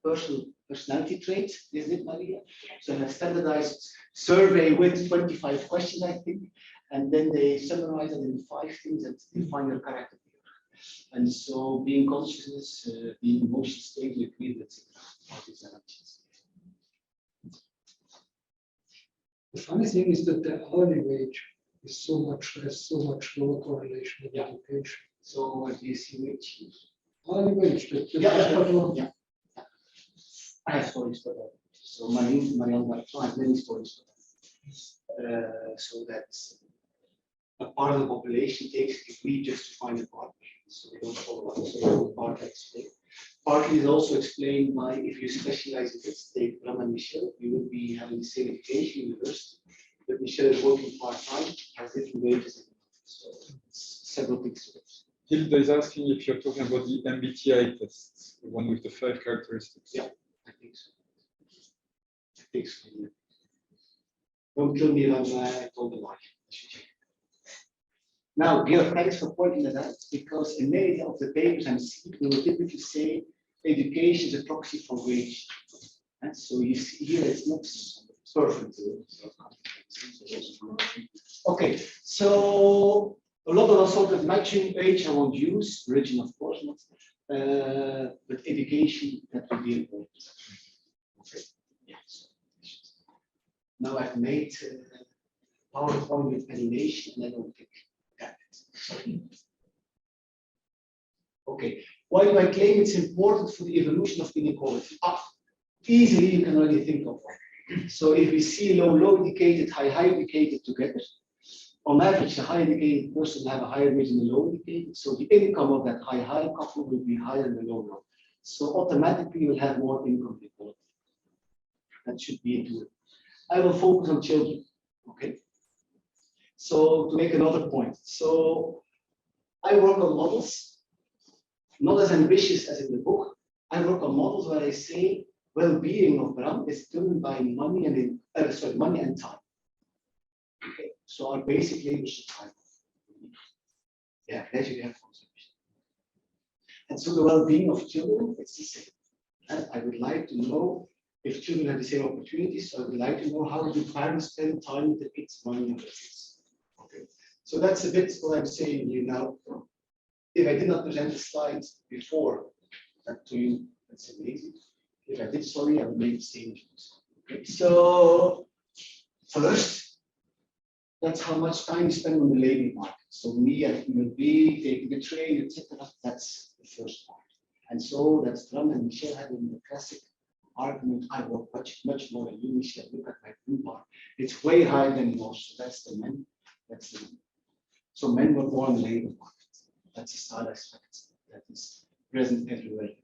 personality traits, isn't it, Maria? So I have standardized survey with 25 questions, I think, and then they summarize it in 5 things that define your character. And so being consciousness, being emotional stable, agree, etc. The funny thing is that the hourly wage is has so much lower correlation with education. So what do you see wage? Hourly wage, Yeah. I have stories for that. So my I have many stories for that. So that's a part of the population takes a degree just to find a partner. So they don't follow up. So partly explained. Partly is also explained by if you specialize in, let's take Bram and Michel, you will be having the same education university, but Michel is working part-time, has different wages. So it's several things to it. Hilda is asking if you're talking about the MBTI test, the one with the 5 characteristics. Yeah, I think so. I think so. Yeah. Don't kill me if I told a lie. Now, Georg, thanks for pointing that out, because in many of the papers I'm seeing, we will typically say education is a proxy for wage. And so you see here it's not perfect. Okay, so a lot of sort of matching wage I won't use, religion of course not, but education that will be important. Okay, yes. Now I've made PowerPoint with animation and I don't think. Okay, why do I claim it's important for the evolution of inequality? Easily you can already think of one. So if we see low educated, high educated together, on average, a high educated person will have a higher wage than the low educated. So the income of that high couple will be higher than the low. So automatically we'll have more income inequality. That should be into it. I will focus on children. Okay. So to make another point, so I work on models, not as ambitious as in the book. I work on models where I say well-being of Bram is driven by money and money and time. Okay, so our basic labor is time. Yeah, leisure have consumption. And so the well-being of children, it's the same. And I would like to know if children have the same opportunities. So I would like to know how do parents spend time with the kids, money on the kids. Okay, so that's a bit what I'm saying here now. If I did not present the slides before that to you, that's amazing. If I did, sorry, I would make the same. Okay, so first, that's how much time you spend on the labor market. So me as human being, taking the train, etc. That's the first part. And so that's Bram and Michel having the classic argument. I work much more than you, Michel. Look at my blue bar. It's way higher than yours. So that's the men. That's the men. So men were born in the labor market. That's a side aspect that is present everywhere.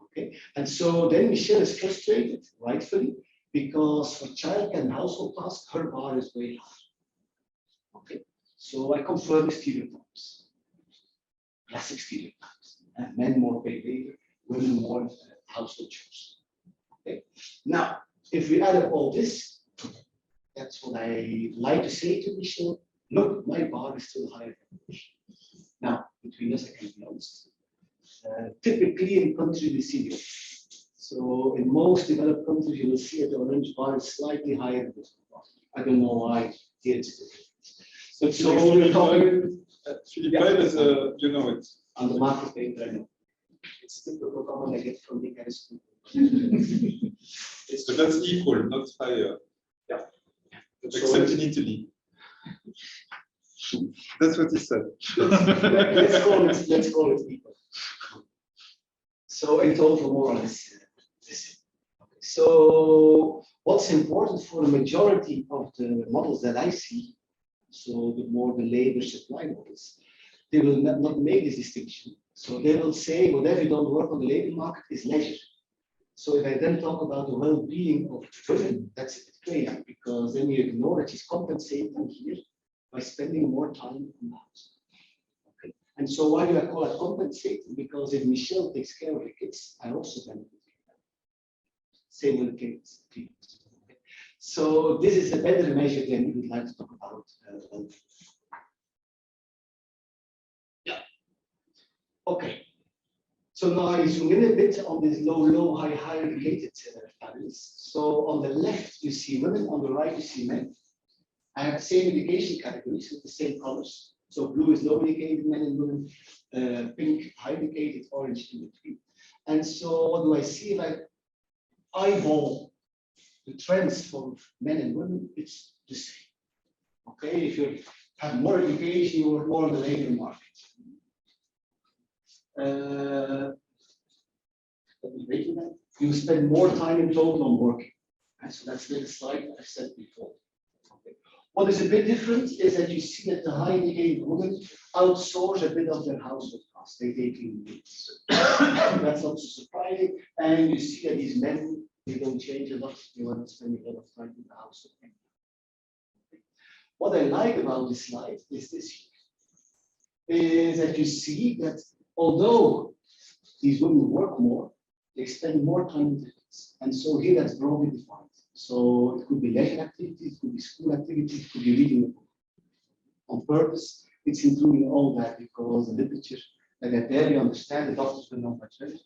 Okay, and so then Michelle is frustrated, rightfully, because for childcare and household tasks, her bar is way higher. Okay, so I confirm the stereotypes, classic stereotypes. Men more pay labor, women more household chores. Okay, now if we add up all this, that's what I like to say to Michelle. Look, my bar is still higher than yours. Now, between us, I can be honest. Typically in countries we see this. So in most developed countries, you will see that the orange bar is slightly higher than this bar. I don't know why. Here it's different. So we're talking. Philippe, you know it. On the market paper, I know. It's typical common I get from the kind of school. So that's equal, not higher. Yeah. Except in Italy. That's what he said. let's call it equal. So in total, more or less, this. Okay. So what's important for the majority of the models that I see, so the more the labor supply models, they will not make this distinction. So they will say whatever you don't work on the labor market is leisure. So if I then talk about the well-being of women, that's a bit crazy because then you ignore that she's compensating here by spending more time in the house. Okay. And so why do I call it compensating? Because if Michelle takes care of the kids, I also benefit. Same with the kids. Okay. So this is a better measure than we would like to talk about. Yeah. Okay. So now I zoom in a bit on these low, high educated families. So on the left, you see women, on the right, you see men. I have the same education categories with the same colors. So blue is low indicated men and women, pink high indicated, orange in between. And so what do I see? If I eyeball the trends for men and women, it's the same. Okay, if you have more education, you are more on the labor market. You spend more time in total on working. And so that's the slide I said before. Okay. What is a bit different is that you see that the high indicated women outsource a bit of their household costs. They take in leads. That's not so surprising. And you see that these men, they don't change a lot. They want to spend a lot of time in the household. What I like about this slide is this here, is that you see that although these women work more, they spend more time in this. And so here that's broadly defined. So it could be leisure activities, it could be school activities, it could be reading a book. On purpose, it's including all that because the literature, and I barely understand, the doctors will know much better,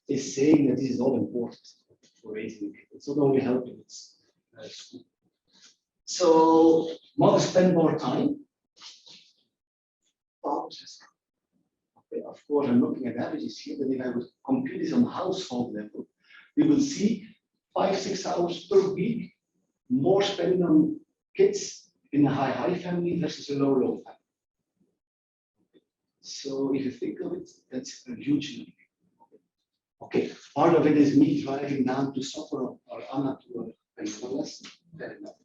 is saying that this is all important for raising a kid. It's not only helping, it's school. So mothers spend more time. Fathers. Okay, of course, I'm looking at averages here, but if I would compute this on household level, we will see 5-6 hours per week more spending on kids in a high family versus a low family. So if you think of it, that's a huge number. Okay, part of it is me driving down to soccer or Anna to a lesson. Fair enough.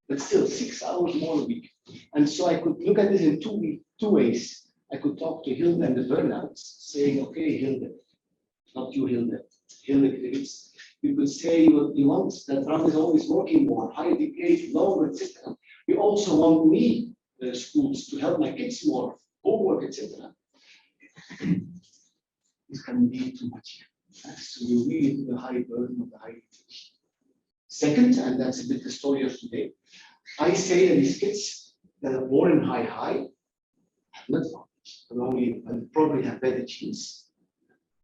But still 6 hours more a week. And so I could look at this in two ways. I could talk to Hilde and the burnouts, saying, okay, Hilde, not you, Hilde. Hilde, you could say you want that Bram is always working more, high education, longer, etc. You also want me, schools, to help my kids more, homework, etc. This can be too much. So you really do the high burden of the high education. Second, and that's a bit the story of today, I say that these kids that are born in high have not advantage, but only probably have better genes.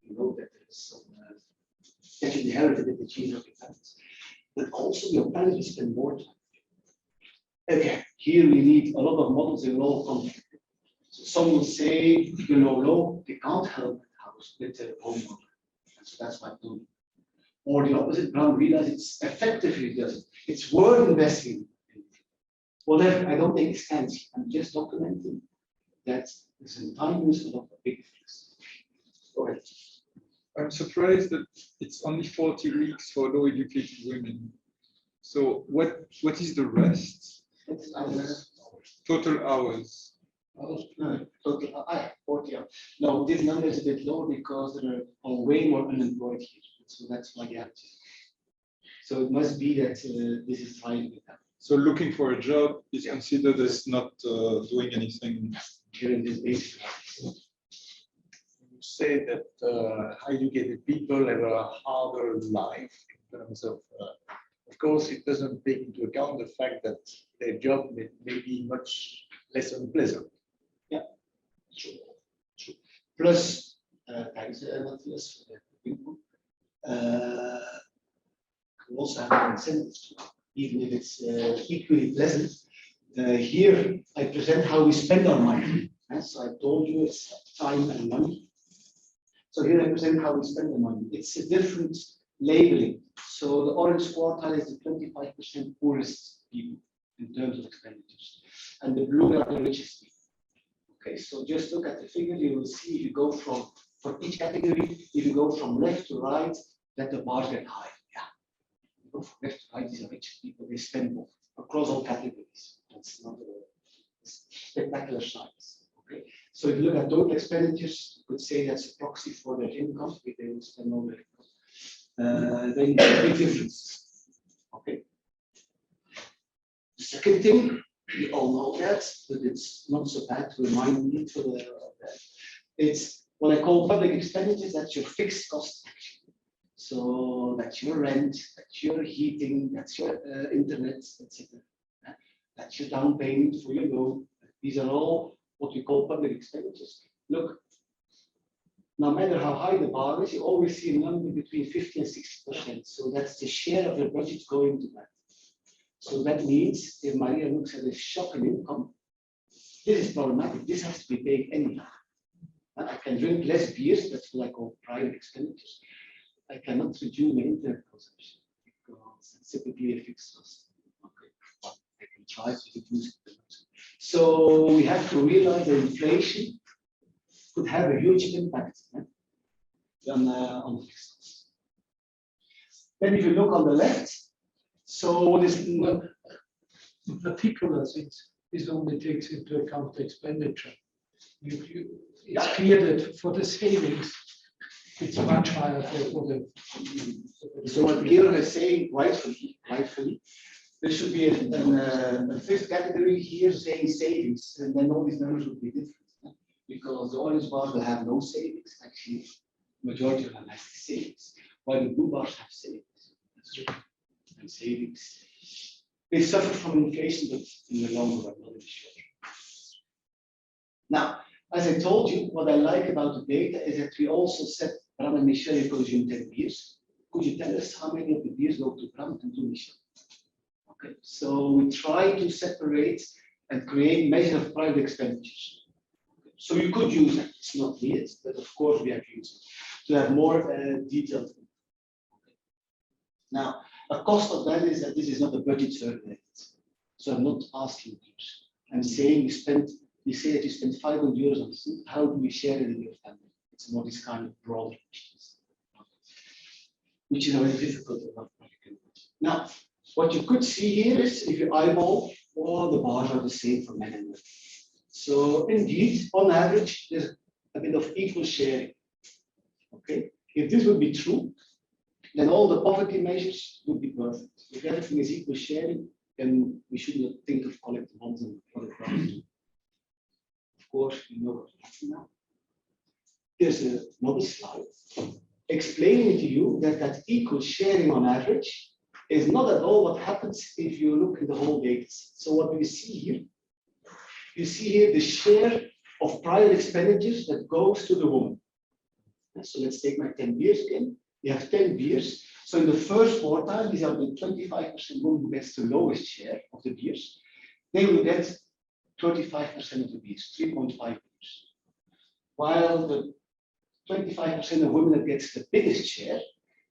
You know that there is some that you inherited the genes of your parents, but also your parents spend more time. Okay, here we need a lot of models in low conflict. So some will say, you know, they can't help the house with their homework. And so that's what I do. Or the opposite, Bram realizes it's effectively does it. It's worth investing in. Whatever, I don't think it's fancy. I'm just documenting that there's a time use a lot of big things. Go ahead. I'm surprised that it's only 40 weeks for low educated women. So what is the rest? It's Total hours. Total 40 hours. No, this number is a bit low because there are way more unemployed here. So that's why you have to. So it must be that this is trying with that. So looking for a job is considered as not doing anything during this basic. You say that high educated people have a harder life in terms of course, it doesn't take into account the fact that their job may be much less unpleasant. Yeah, true. Plus, thanks, Matthias, for the input. We also have incentives, even if it's equally pleasant. Here, I present how we spend our money. So I told you it's time and money. So here I present how we spend the money. It's a different labeling. So the orange quartile is the 25% poorest people in terms of expenditures, and the blue are the richest people. Okay, so just look at the figure. You will see if you go from for each category, if you go from left to right, that the bars get high. Yeah, you go from left to right. These are rich people. They spend more across all categories. That's not a spectacular science. Okay, so if you look at total expenditures, you could say that's a proxy for their income. If they will spend all their income. Then there's a big difference. Okay. The second thing, we all know that, but it's not so bad to remind me for that. It's what I call public expenditures. That's your fixed cost actually. So that's your rent, that's your heating, that's your internet, etc. That's your down payment for your loan. These are all what we call public expenditures. Look. No matter how high the bar is, you always see a number between 50 and 60%. So that's the share of your budget going to that. So that means if Maria looks at a shock in income, This is problematic. This has to be paid anyhow. And I can drink less beers, that's what I call private expenditures. I cannot reduce my internet consumption because it's typically a fixed cost. Okay, but I can try to reduce it. So we have to realize that inflation could have a huge impact on the fixed costs. Then if you look on the left, so what is Well, in particular, since this only takes into account the expenditure, it's clear that for the savings, it's much higher for the. so what Kieran is saying rightfully, there should be a fifth category here saying savings, and then all these numbers would be different. Because the orange bars will have no savings, actually, majority of them has savings, while the blue bars have savings. That's true. And savings, they suffer from inflation, but in the long run, not in the short run. Now, as I told you, what I like about the data is that we also set Bram and Michel consume 10 beers. Could you tell us how many of the beers go to Bram and to Michel? Okay, so we try to separate and create measure of private expenditures. So you could use it, it's not needed, but of course we have used it to have more detailed. Okay. Now, a cost of that is that this is not a budget survey. So I'm not asking you. I'm saying you say that you spend 500 euros on food, how do we share it in your family? It's not this kind of broad questions, which is very difficult enough. Now, what you could see here is if you eyeball, all the bars are the same for men and women. So indeed, on average, there's a bit of equal sharing. Okay, if this would be true, then all the poverty measures would be perfect. If everything is equal sharing, then we should not think of collective bonds and other problems. Of course, you know what's happening now. There's another slide explaining to you that equal sharing on average is not at all what happens if you look at the whole data. So what do you see here? You see here the share of private expenditures that goes to the woman. So let's take my 10 beers again. You have 10 beers. So in the first quartile, these are the 25% woman who gets the lowest share of the beers. They will get 35% of the beers, 3.5 beers. While the 25% of women that gets the biggest share,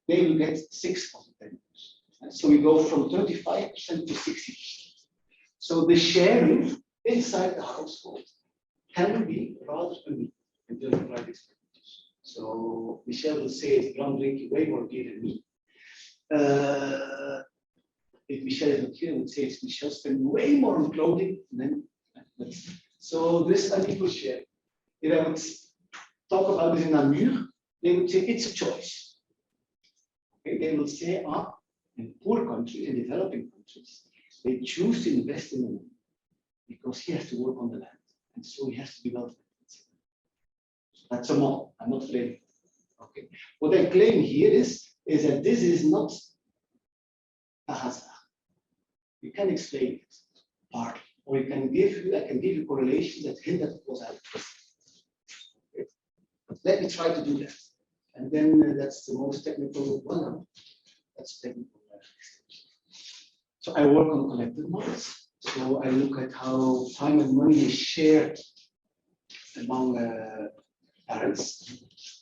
they will get 6 of the 10 beers. So we go from 35% to 60%. So the sharing inside the household can be rather uneven in terms of private expenditures. So Michel will say it's Bram drinking way more beer than me. If Michel is not here, I would say it's Michel spending way more on clothing than. So this unequal share. If I would talk about this in Namur, they would say it's a choice. Okay, they will say, in poor countries, in developing countries, they choose to invest in the woman because he has to work on the land, and so he has to be well fed. That's a model. I'm not claiming. Okay. What I claim here is that this is not a hazard. You can explain it partly, or I can give you correlations that hint at causality. Okay. Let me try to do that, and then that's the most technical one. That's technical. So I work on collective models. So I look at how time and money is shared among parents.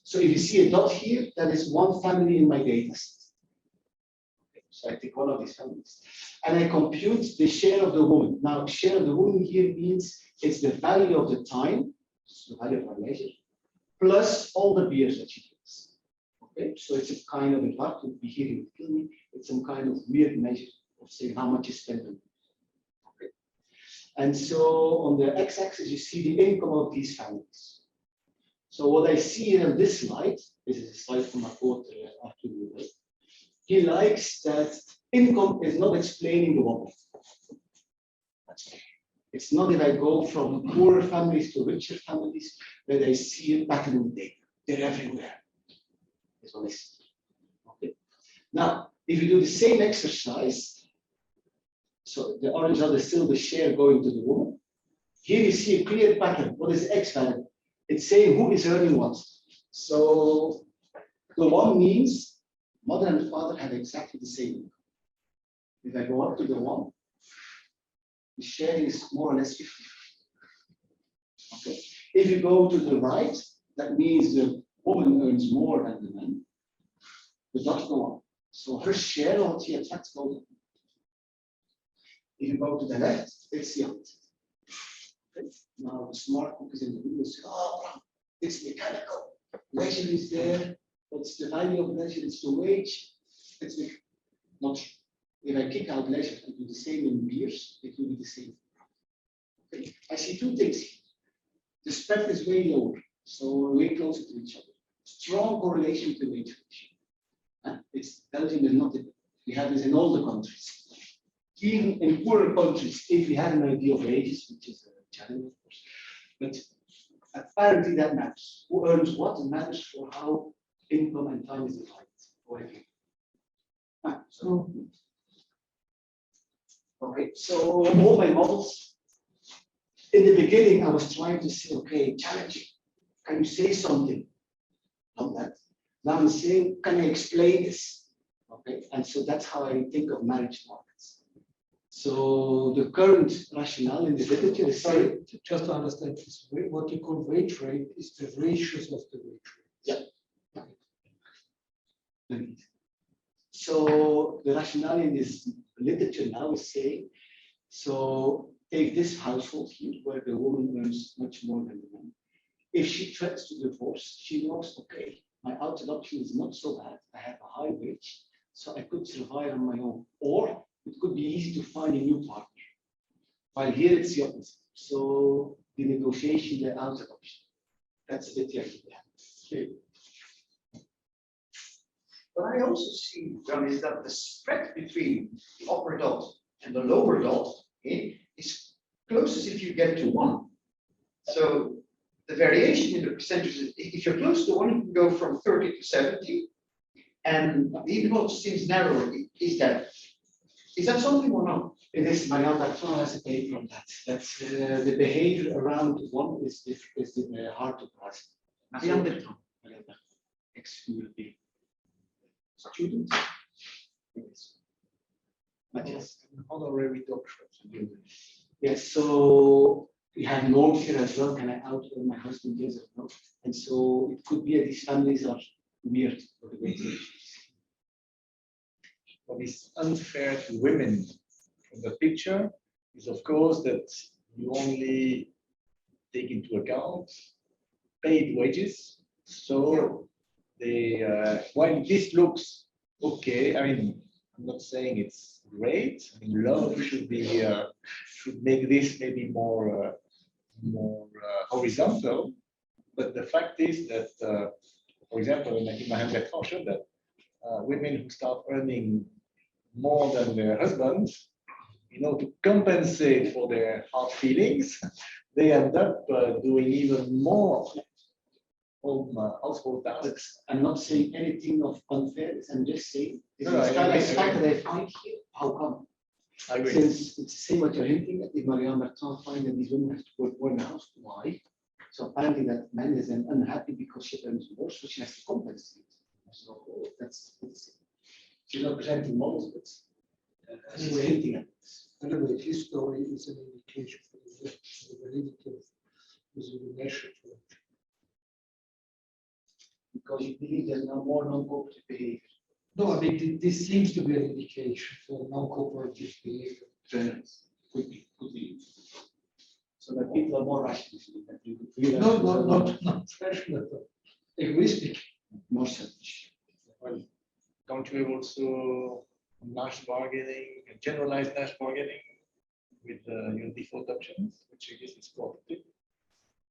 So if you see a dot here, that is one family in my data set. Okay, so I take one of these families. And I compute the share of the woman. Now, share of the woman here means it's the value of the time, so the value of our measure, plus all the beers that she drinks. Okay, so it's a kind of, in fact, would be here, you would kill me, it's some kind of weird measure of saying how much is spent on it. Okay. And so on the x-axis, you see the income of these families. So what I see here on this slide, this is a slide from my quote after the he likes that income is not explaining the woman. It's not if I go from poorer families to richer families that I see a pattern in the data. They're everywhere. That's what I see. Okay. Now, if you do the same exercise, so the orange are still the share going to the woman. Here you see a clear pattern. What is X value? It's saying who is earning what. So the one means mother and father have exactly the same income. If I go up to the one, the share is more or less 50. Okay. If you go to the right, that means the woman earns more than the man. The dots go on. So her share of what she attracts goes up. If you go to the left, it's the opposite. Okay. Now the smart cook is in the middle. Say, oh, it's mechanical. Leisure is there. What's the value of leisure? It's the wage. It's not true. If I kick out leisure and do the same in beers, it will be the same. Okay. I see two things here. The spread is way lower, so we're way closer to each other. Strong correlation to wage ratio. It's Belgium is not. We have this in all the countries. Even in poorer countries, if we have an idea of wages, which is a challenge, of course, but apparently that matters. Who earns what matters for how income and time is divided. So, okay, so all my models. In the beginning, I was trying to say, okay, challenging. Can you say something on that? Now I'm saying, can I explain this? Okay, and so that's how I think of marriage markets. So the current rationale in the literature is Sorry, just to understand this, what you call wage rate is the ratios of the wage rate. Yeah. So the rationale in this literature now is saying, so take this household here where the woman earns much more than the man. If she threatens to divorce, she knows, okay, my outside option is not so bad. I have a high wage, so I could survive on my own. Or it could be easy to find a new partner. While here it's the opposite. So the negotiation, the outside option. That's a bit the idea. Okay. What I also see, John, is that the spread between the upper dot and the lower dot is closest if you get to 1. So the variation in the percentages, if you're close to 1, you can go from 30 to 70. And even though it seems narrow, is that something or not? It is. Marianne Bertrand has a paper on that. That's the behavior around 1 is hard to grasp. Marianne Bertrand. Ex-ULP student. Yes. Honorary doctorate. Yes, so we have norms here as well. Can I out my husband? Yes or no? And so it could be that these families are weird for the way they What is unfair to women from the picture is, of course, that you only take into account paid wages. So while this looks okay, I mean, I'm not saying it's great. I mean, love should be should make this maybe more horizontal. But the fact is that, for example, in my Bertrand showed that women who start earning more than their husbands, to compensate for their hard feelings, they end up doing even more household tasks. I'm not saying anything of unfairness. I'm just saying it's No, the kind of I fact that I find here. How come? I agree. Since it's the same what you're hinting at, if Marianne Bertrand find that these women have to work more in the house, why? So apparently that man is then unhappy because she earns more, so she has to compensate. So that's she's not presenting models, but she's hinting at this. Anyway, his story is an indication for the validity of the measure. Because you believe there's now more non-cooperative behavior. No, I mean, this seems to be an indication for non-cooperative behavior. Could be. So that people are more rational. Not rational, but egoistic. More selfish. Well, don't you have also Nash bargaining, generalized Nash bargaining with your default options, which I guess is cooperative?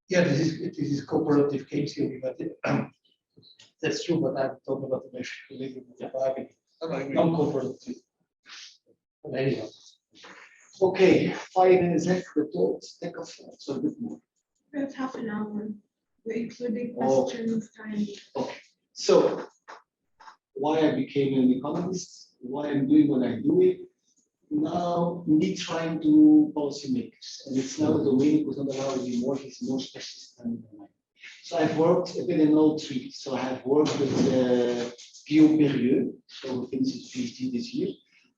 Yeah, this is cooperative game theory, but that's true. But I'm talking about the measure of bargaining, non-cooperative. But anyhow. Okay, 5 minutes left. The thoughts, take off so a bit more. We have half an hour. We're including Oh. questions time. Okay, so why I became an economist, why I'm doing what I'm doing. Now, me trying to policymakers, and it's now the domain was not allowed anymore. He's more specialist than mine. So I've worked a bit in all 3. So I have worked with Guillaume Perrieux, so who finished his PhD this year,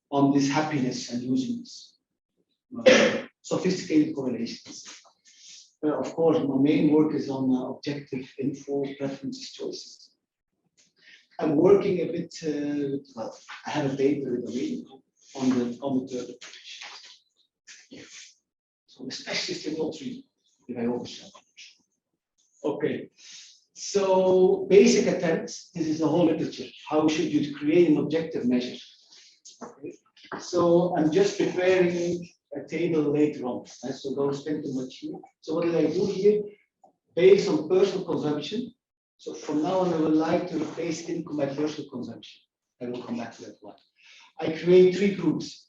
on this happiness and using this. Sophisticated correlations. Of course, my main work is on objective info, preferences, choices. I'm working a bit, well, I have a paper with a reading on the third approach. So I'm a specialist in all three, if I overshare. Okay, so basic attempts, this is the whole literature. How should you create an objective measure? Okay. So I'm just preparing a table later on, so don't spend too much here. So what did I do here? Based on personal consumption. So from now on, I would like to replace income by personal consumption. I will come back to that one. I create three groups.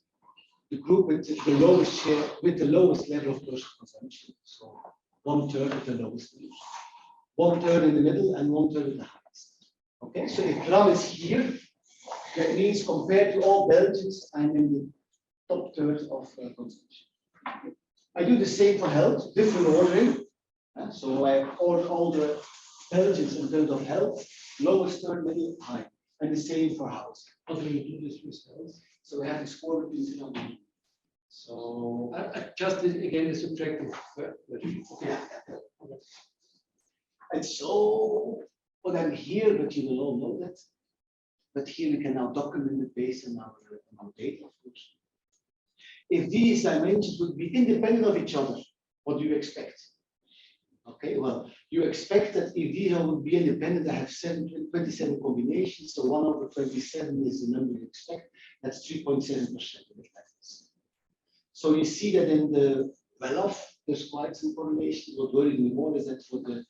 The group with the lowest share, with the lowest level of personal consumption. So 1/3 at the lowest level, 1/3 in the middle, and 1/3 at the highest. Okay, so if Bram is here, that means compared to all Belgians, I'm in the top third of consumption. I do the same for health, different ordering. So I order all the Belgians in terms of health, lowest, third, middle, high, and the same for house. How do you do this with health? So we have to score between 0 and 1. So Just again, the subjective. yeah. And so what I'm here, but you will all know that. But here we can now document it based on our data, of course. If these dimensions would be independent of each other, what do you expect? Okay, well, you expect that if these would be independent, I have 27 combinations, so 1 over 27 is the number you expect. That's 3.7%. So you see that in the well-off, there's quite some correlation. What worries me more is that for the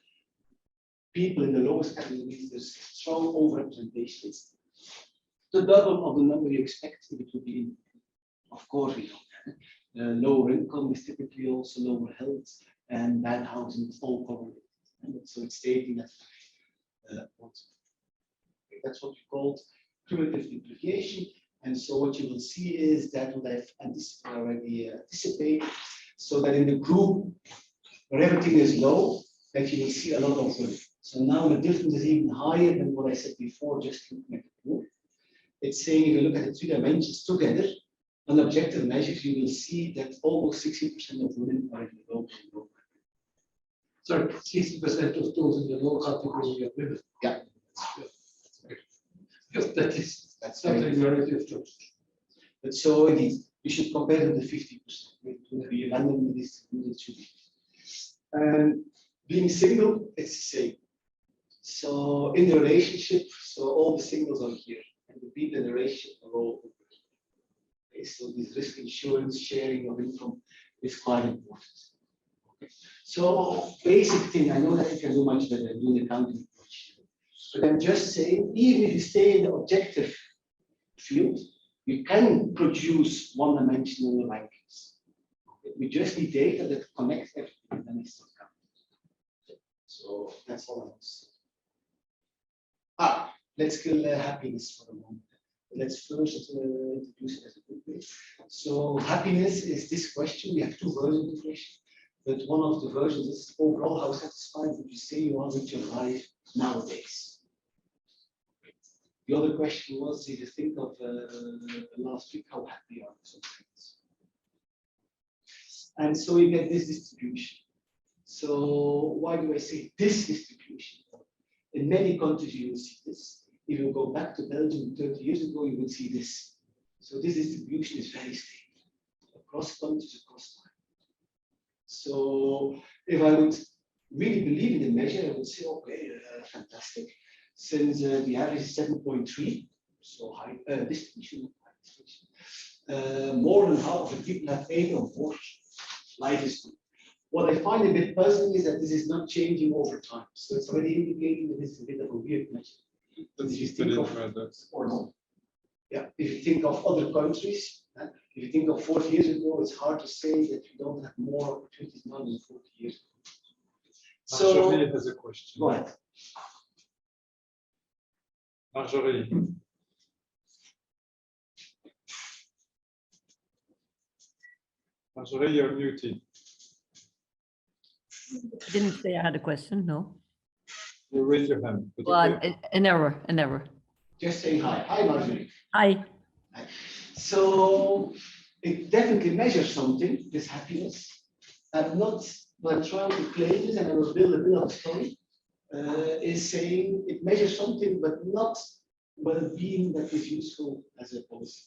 people in the lowest categories, there's strong overrepresentation. It's the double of the number you expect if it would be independent. Of course, we know lower income is typically also lower health, and bad housing is all correlated. And so it's stating that that's what we call cumulative implication. And so what you will see is that what I've already anticipated, so that in the group where everything is low, that you will see a lot of them. So now the difference is even higher than what I said before, just looking at the group. It's saying if you look at the 3 dimensions together, on objective measures, you will see that almost 60% of women are in the low and low. So 60% of those in the low category are women. Yeah. Because That's something very different. But so indeed, you should compare to the 50%. It will be randomly distributed. And being single, it's the same. So in the relationship, so all the singles are here, and the people in the relationship are all over. Okay, so this risk insurance sharing of income is quite important. Okay. So basic thing, I know that you can do much better than doing accounting approach. But I'm just saying, even if you stay in the objective field, you can produce one-dimensional rankings. Okay. We just need data that connects everything, and then it's not counted. So that's all I want to say. Let's kill happiness for a moment. Let's first introduce it as a good way. So happiness is this question. We have 2 versions of the question, but one of the versions is overall how satisfied would you say you are with your life nowadays? The other question was, if you think of last week, how happy you are with some things. And so you get this distribution. So why do I say this distribution? In many countries, you will see this. If you go back to Belgium 30 years ago, you will see this. So this distribution is very stable across countries, across time. So if I would really believe in the measure, I would say, okay, fantastic. Since the average is 7.3, so high distribution, more than half of the people have 8 or more. Life is good. What I find a bit puzzling is that this is not changing over time. So it's already indicating that this is a bit of a weird measure. If you think of, or not. Yeah, if you think of other countries, if you think of 40 years ago, it's hard to say that you don't have more opportunities now than 40 years ago. So, Marjorie has a question. Go ahead. Marjorie. Marjorie, you're muted. I didn't say I had a question, no. You raise your hand. But Well, okay. an error. Just saying hi. Hi, Marjorie. Hi. So it definitely measures something, this happiness. I'm not what I'm trying to claim is, and I will build a bit of a story, is saying it measures something, but not well-being that is useful as a policy.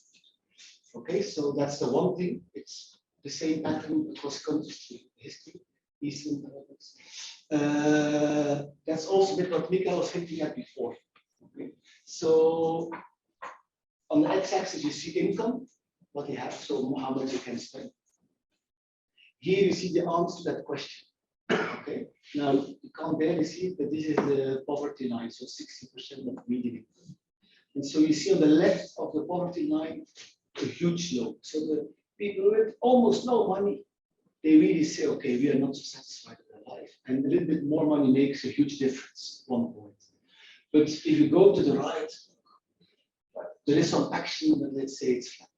Okay, so that's the one thing. It's the same pattern across countries, history, Eastern paradox. That's also a bit what Mika was hinting at before. Okay, so on the x-axis you see income, what you have, so how much you can spend. Here you see the answer to that question. Okay, now you can't barely see it, but this is the poverty line, so 60% of median income. And so you see on the left of the poverty line a huge load. So the people with almost no money, they really say, okay, we are not so satisfied with their life, and a little bit more money makes a huge difference. 1 point. But if you go to the right, there is some action, but let's say it's flat.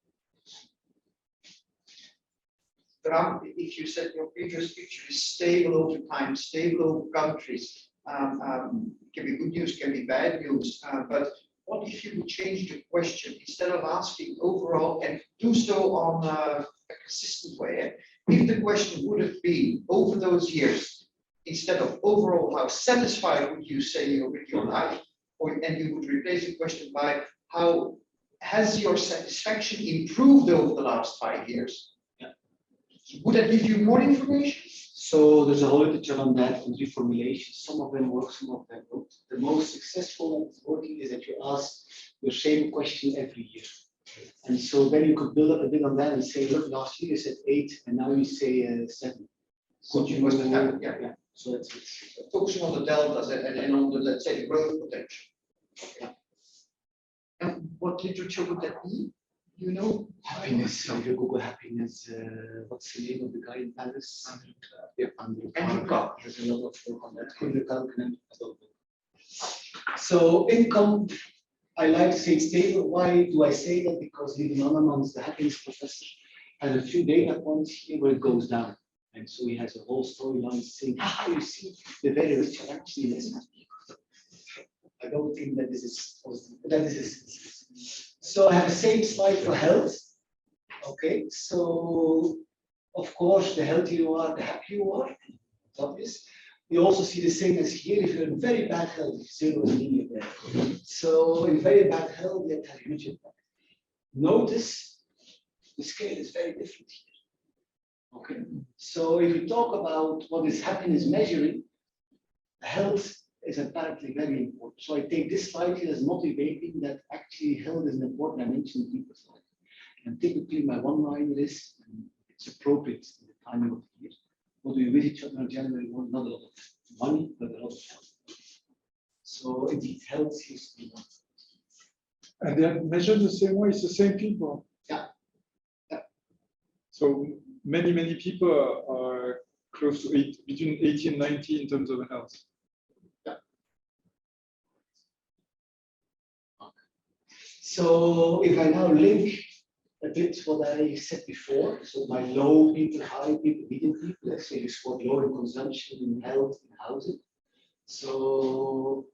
Bram, if you said your previous picture is stable over time, stable over countries, can be good news, can be bad news. But what if you would change the question instead of asking overall and do so on a consistent way? If the question would have been over those years, instead of overall, how satisfied would you say you're with your life? And you would replace the question by how has your satisfaction improved over the last 5 years? Would that give you more information? So there's a whole literature on that and reformulation. Some of them work, some of them don't. The most successful one that's working is that you ask the same question every year. And so then you could build up a bit on that and say, look, last year you said 8 and now you say 7. What you must have happened, yeah. Yeah. So that's it. Focusing on the deltas and on the, let's say, the growth potential. Yeah. And what literature would that be? You know? Happiness. So if you Google happiness, what's the name of the guy in Paris? Yeah, Andrew Carr. There's a lot of work on that. So income, I like to say it's stable. Why do I say that? Because Levi Annemans, the happiness professor, has a few data points here where it goes down. And so he has a whole storyline saying, you see, the very rich are actually less happy. I don't think that this is positive, but this is. So I have the same slide for health. Okay, so of course, the healthier you are, the happier you are. It's obvious. You also see the same as here. If you're in very bad health, zero is linear there. So in very bad health, that has a huge impact. Notice the scale is very different here. Okay, so if we talk about what is happiness measuring, health is apparently very important. So I take this slide here as motivating that actually health is an important dimension in people's life. And typically my one-liner is, and it's appropriate in the timing of the year, what do we with each other in January 1? Not a lot of money, but a lot of health. So indeed, health seems to be one. And they are measured the same way, it's the same people. Yeah. Yeah. So many people are close to between 80 and 90 in terms of health. So if I now link a bit what I said before, so my low people, high people, medium people, let's say you scored low in consumption, in health, in housing. So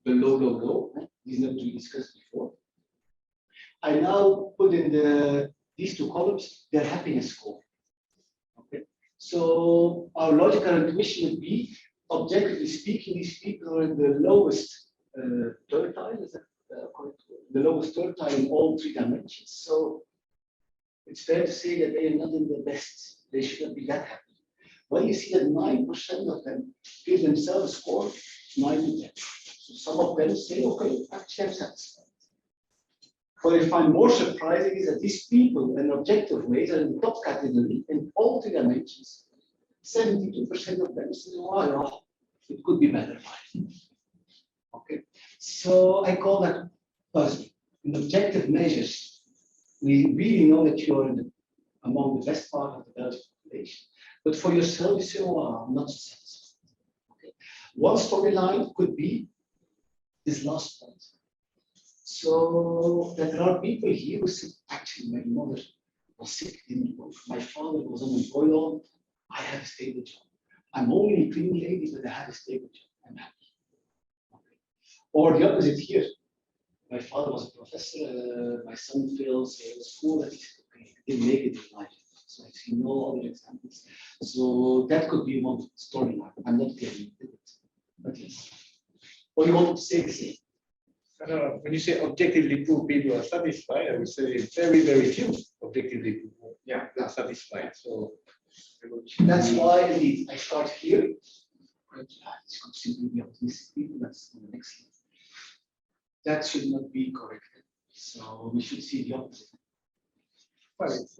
the low, these are we discussed before. I now put in these 2 columns their happiness score. Okay, so our logical intuition would be, objectively speaking, these people are in the lowest tertile, is that the lowest tertile in all 3 dimensions. So it's fair to say that they are not in the best. They should not be that happy. Well, you see that 9% of them give themselves a score 9 to 10. So some of them say, okay, actually I'm satisfied. What I find more surprising is that these people, in objective ways, are in the top category in all 3 dimensions. 72% of them say, oh, it could be better. Okay, so I call that puzzle. In objective measures, we really know that you're among the best part of the Belgian population. But for yourself, you say, oh, I'm not so satisfied. Okay. One storyline could be this last point. So that there are people here who say, actually, my mother was sick, didn't work. My father was unemployed, I have a stable job. I'm only a cleaning lady, but I have a stable job. I'm happy. Or the opposite here. My father was a professor, my son fails school, and he said, okay, I didn't make it in life. So I see no other examples. So that could be one storyline. I'm not getting it, but yes. Or you want to say the same? I don't know, when you say objectively poor people are satisfied, I would say very, very few objectively poor are satisfied. So That's why indeed I start here. It's could simply be optimistic people. That's on the next slide. That should not be corrected. So we should see the opposite. well, it's,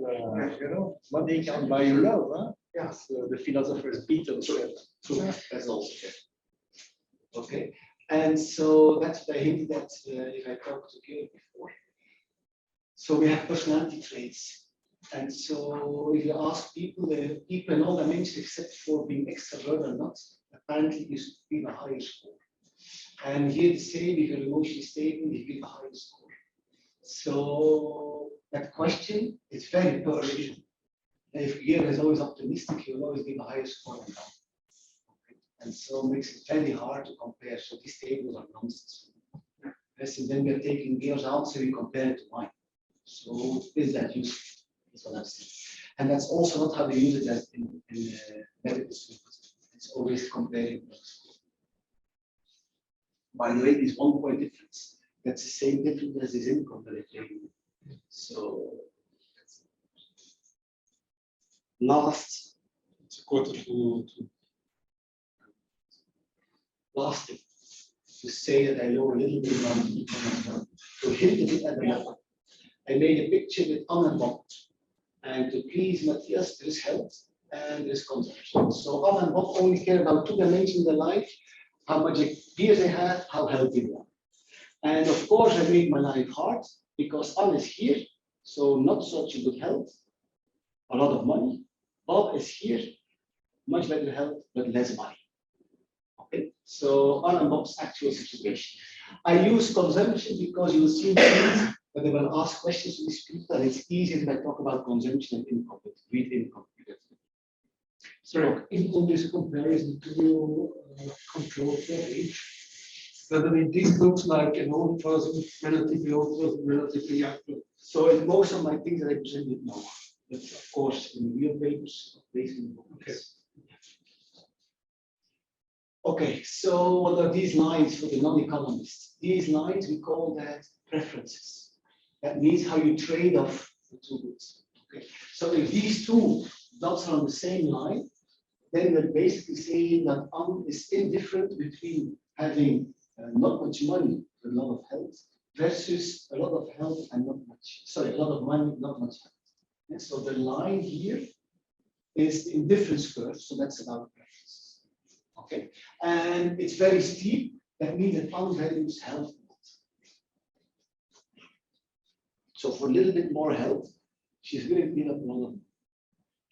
you know, money can buy you love, huh? Yeah. So the philosophers Beatles said. True. That's also true. Okay. And so that's what I hinted at if I talked to Gil before. So we have personality traits. And so if you ask people, the people in all dimensions except for being extrovert or not, apparently you should give a higher score. And here the same, if you're emotionally stable, you give a higher score. So that question is very personal. And if Gil is always optimistic, he will always give a higher score than that. And so it makes it very hard to compare. So these tables are nonsense. Yes, and then we are taking Gil's answer, we compare it to mine. So is that useful? That's what I'm saying. And that's also not how they use it as in medical school. It's always comparing. By the way, this 1 point difference, that's the same difference as his income that I pay. So last. It's a quarter to Last thing, to say that I know a little bit about the income, to hint a bit at the level. I made a picture with Anne and Bob. And to please Matthias, there is health and there is consumption. So Anne and Bob only care about 2 dimensions in their life, how much beer they have, how healthy they are. And of course, I made my life hard because Anne is here, so not such a good health, a lot of money. Bob is here, much better health, but less money. Okay, so Anne and Bob's actual situation. I use consumption because you will see that they will ask questions to these people, and it's easier if I talk about consumption and income, but read income. So in this comparison, do you control their age? But I mean, this looks like an old person, relatively old person, relatively young person. So in most of my things that I presented now, but of course in real papers, based in the book. Okay. Okay, so what are these lines for the non-economists? These lines, we call that preferences. That means how you trade off the 2 goods. Okay, so if these 2 dots are on the same line, then we're basically saying that Anne is indifferent between having not much money, but a lot of health, versus a lot of health and not much, sorry, a lot of money, not much health. And so the line here is the indifference curve, so that's about preferences. Okay, and it's very steep. That means that Anne values health. So for a little bit more health, she's willing to give up a lot of money.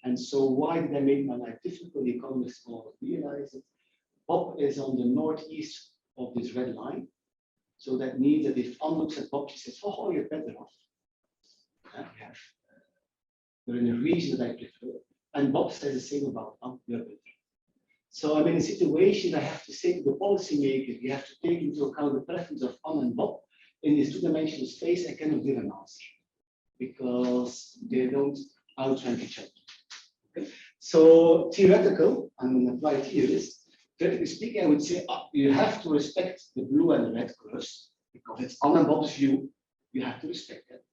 And so why did I make my life difficult? The economists will realize it. Bob is on the northeast of this red line. So that means that if Anne looks at Bob, she says, oh, you're better off. You're in a region that I prefer. And Bob says the same about Anne, you're better. So I'm in a situation I have to say to the policymaker, you have to take into account the preference of Anne and Bob. In this 2-dimensional space, I cannot give an answer because they don't outrank each other. Okay? So theoretical, I'm an applied theorist, theoretically speaking, I would say you have to respect the blue and the red curves because it's Anne and Bob's view. You have to respect that.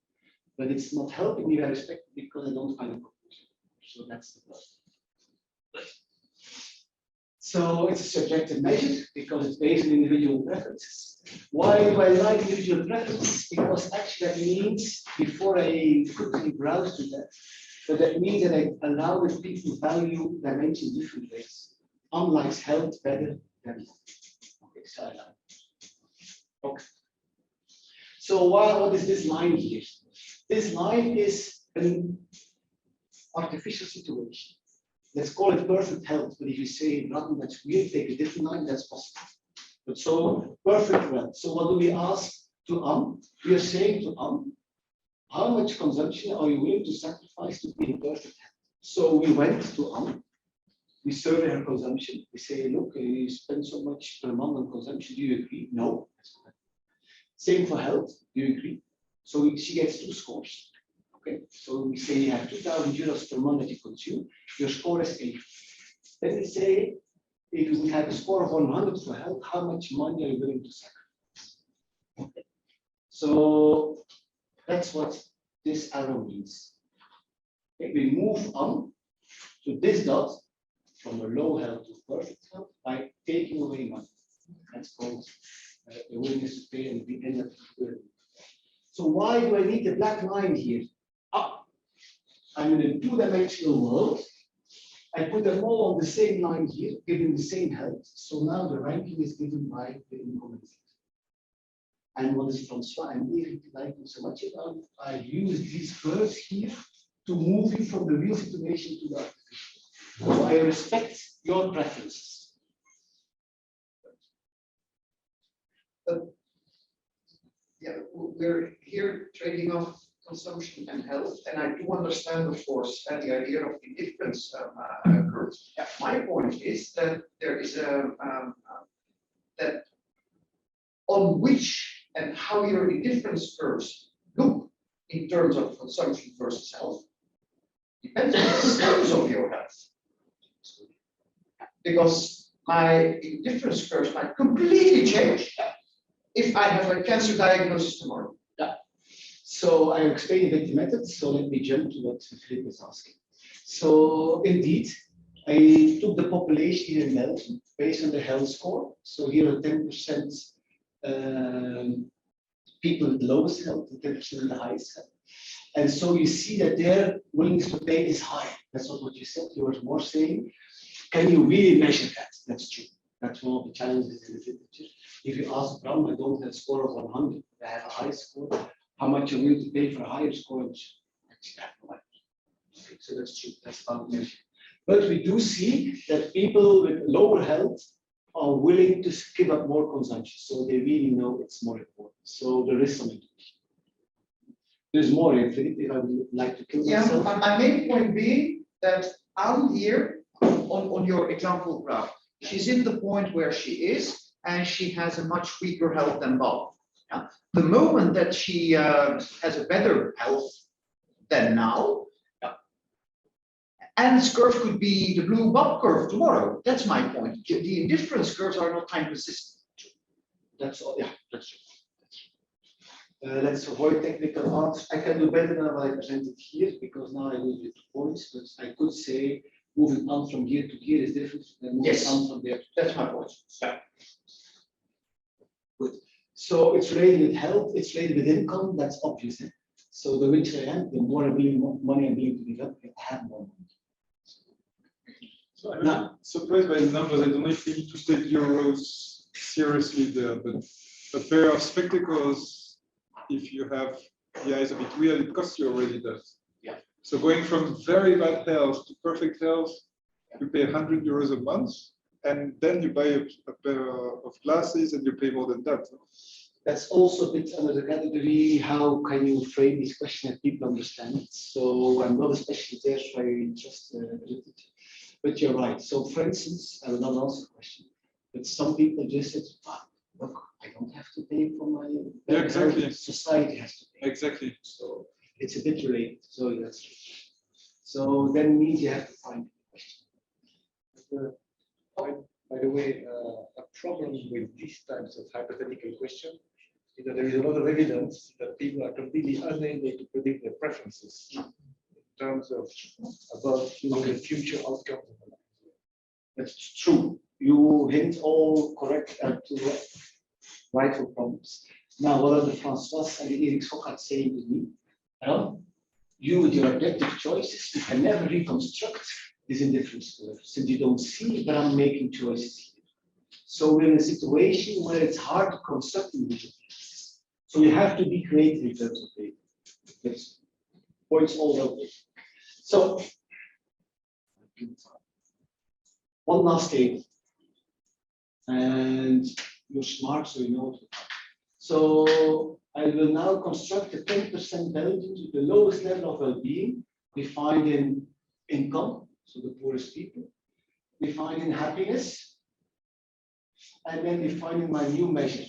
But it's not helping me, I respect it because I don't find a conclusion. So that's the first. So it's a subjective measure because it's based on individual preferences. Why do I like individual preferences? Because actually that means, before I quickly browse to that, but that means that I allow the people to value dimension different ways. Anne likes health better than health. Okay, so I like. Okay. So what is this line here? This line is an artificial situation. Let's call it perfect health, but if you say nothing that's weird, take a different line, that's possible. But so perfect health. So what do we ask to Anne? We are saying to Anne, how much consumption are you willing to sacrifice to be in perfect health? So we went to Anne, we survey her consumption, we say, look, you spend so much per month on consumption, do you agree? No. Same for health, do you agree? So she gets 2 scores. Okay, so we say you have 2,000 euros per month that you consume, your score is 8. Let me say, if you would have a score of 100 for health, how much money are you willing to sacrifice? Okay. So that's what this arrow means. If we move on to this dot, from a low health to perfect health, by taking away money. That's called the willingness to pay and the end of the burden. So why do I need the black line here? Up. I'm in a two-dimensional world. I put them all on the same line here, giving the same health. So now the ranking is given by the income. And what is Francois and Eric liking so much about? I use these curves here to move you from the real situation to the artificial. So I respect your preferences. Yeah, we're here trading off consumption and health, and I do understand, of course, the idea of the difference curves. Yeah, my point is that there is that on which and how your indifference curves look in terms of consumption versus health depends on the status of your health. Because my indifference curves might completely change if I have a cancer diagnosis tomorrow. Yeah. So I explained a bit the method. So let me jump to what Philippe is asking. So indeed, I took the population here in Belgium based on the health score. So here are 10% people with the lowest health, and 10% with the highest health. And so you see that their willingness to pay is high. That's not what you said. You were more saying, can you really measure that? That's true. That's one of the challenges in the literature. If you ask Bram, I don't have a score of 100, I have a high score. How much are you willing to pay for a higher score? Actually, I have no idea. Okay, so that's true. That's about measure. But we do see that people with lower health are willing to give up more consumption. So they really know it's more important. So there is some indication. There's more, if I would like to kill myself. Yeah, my main point being that I'm here on your example graph. She's in the point where she is, and she has a much weaker health than Bob. Yeah? The moment that she has a better health than now, yeah. And this curve could be the blue Bob curve tomorrow. That's my point. The indifference curves are not time consistent. That's all. Yeah, that's true. Let's avoid technical answers. I can do better than what I presented here because now I moved it to points, but I could say moving on from here to here is different than moving on from there. That's my point. Yeah. Good. So it's related with health, it's related with income, that's obvious. Eh? So the richer I am, the more money I'm willing to give up, I have more money. So I'm surprised by the numbers. I don't know if we need to take euros seriously there, but a pair of spectacles, if you have the eyes a bit weird, it costs you already that. Yeah. So going from very bad health to perfect health, you pay 100 euros a month, and then you buy a pair of glasses and you pay more than that. That's also a bit under the category, how can you frame this question that people understand it? So I'm not a specialist there, so I just literature. But you're right. So for instance, I will not answer the question, but some people just said, look, I don't have to pay for my exactly. Society has to pay. Exactly. So it's a bit related. So that's so that means you have to find the question. By the way, a problem with these types of hypothetical questions is that there is a lot of evidence that people are completely unable to predict their preferences in terms of about the future outcomes of the life. That's true. You hint all correct to rightful problems. Now, what are the Francois and the I3h saying to me? Well, you with your objective choices, you can never reconstruct this indifference curve since you don't see that I'm making choices here. So we're in a situation where it's hard to construct individual cases. So you have to be creative in terms of data. That's points all over. So one last table. And you're smart, so you know what to do. So I will now construct a 10% Belgians with the lowest level of well-being, defined in income, so the poorest people, defined in happiness, and then defining my new measure,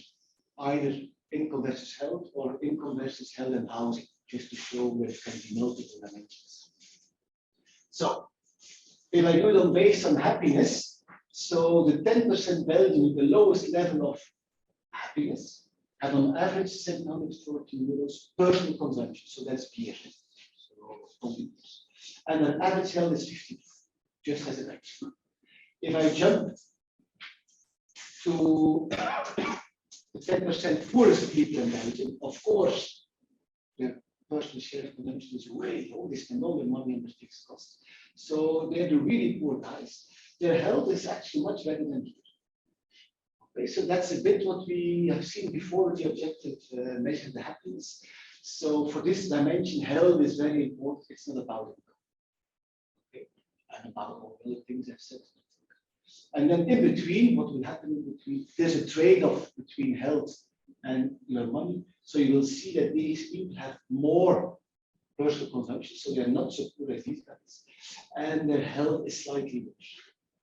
either income versus health or income versus health and housing. just to show where it can be multiple dimensions. So if I do it based on happiness, so the 10% value, the lowest level of happiness, have on average 740 euros personal consumption. So that's beer. So, and an average health is 50, just as a benchmark. If I jump to the 10% poorest people in Belgium, of course, the personal share of consumption is way low. They spend all their money on the fixed costs. So they're the really poor guys. Their health is actually much better than here. Okay, so that's a bit what we have seen before, the objective measure the happiness. So for this dimension, health is very important. It's not about it. Okay, and about all the other things I've said. And then in between, what will happen in between? There's a trade-off between health and your money. So you will see that these people have more personal consumption, so they're not so poor as these guys, and their health is slightly worse.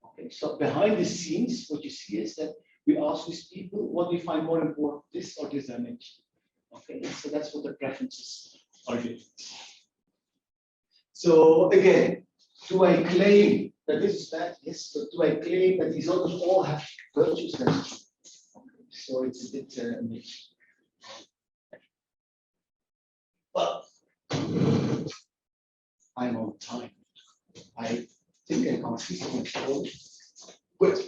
Okay, so behind the scenes, what you see is that we ask these people, what do you find more important, this or this dimension? Okay, so that's what the preferences are doing. So again, do I claim that this is bad? Yes, but do I claim that these others all have virtues? Okay, so it's a bit mixed. But I'm on time. I think I can't see so much. Good.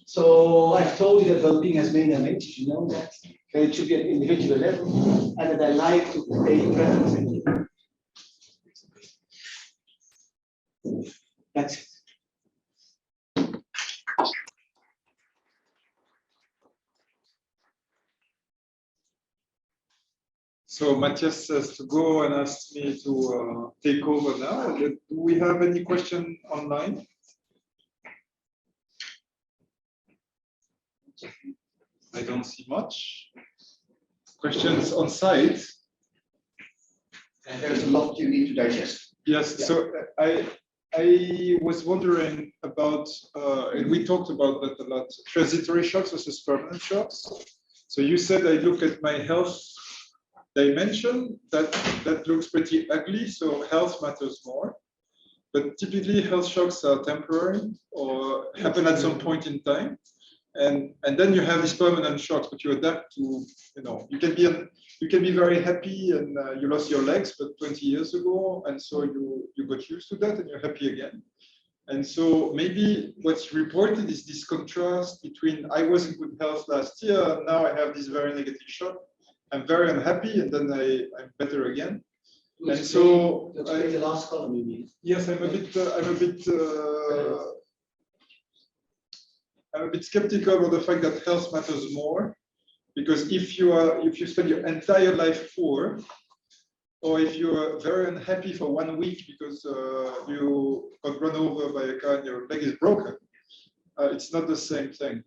So I've told you that well-being has many dimensions, you know that. Okay, it should be at individual level, and that I like to pay preference. That's it. So Matthias says to go and asked me to take over now. Do we have any question online? I don't see much. Questions on site? And there's a lot you need to digest. Yes, yeah. So I was wondering about, and we talked about that a lot, transitory shocks versus permanent shocks. So you said I look at my health dimension, that looks pretty ugly, so health matters more. But typically health shocks are temporary or happen at some point in time. And then you have these permanent shocks, but you adapt to, you can be very happy and you lost your legs, but 20 years ago, and so you got used to that and you're happy again. And so maybe what's reported is this contrast between I was in good health last year, now I have this very negative shock. I'm very unhappy, and then I'm better again. And so the last column you mean? Yes, I'm a bit skeptical about the fact that health matters more, because if you spend your entire life poor, or if you are very unhappy for 1 week because you got run over by a car and your leg is broken, it's not the same thing.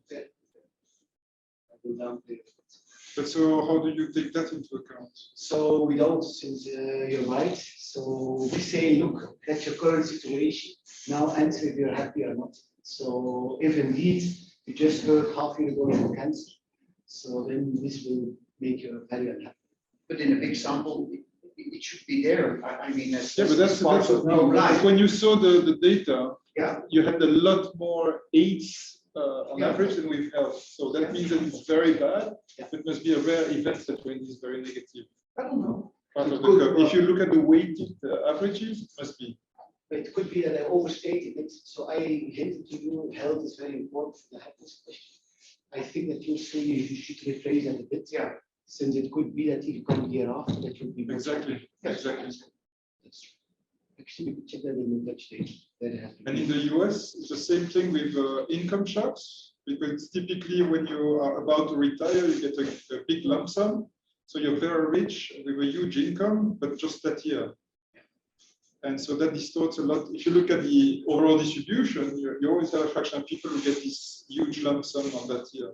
But so how do you take that into account? So we don't, since you're right. So we say, look, that's your current situation. Now answer if you're happy or not. So if indeed you just heard half year ago you have cancer, so then this will make you very unhappy. But in a big sample, it should be there. I mean, yeah, but that's no, when you saw the data, yeah, you had a lot more AIDS on average than with health. So that means that it's very bad. Yeah. It must be a rare event that when it's very negative. I don't know. Part of the curve. If you look at the weighted averages, it must be. But it could be that I overstated it. So I hinted to you, health is very important for the happiness question. I think that you say you should rephrase that a bit. Yeah. Since it could be that if you come here after, that would be exactly. Exactly. That's true. Actually, we could check that in the Dutch data. And in the US, it's the same thing with income shocks, because typically when you are about to retire, you get a big lump sum. So you're very rich with a huge income, but just that year. And so that distorts a lot. If you look at the overall distribution, you always have a fraction of people who get this huge lump sum on that year.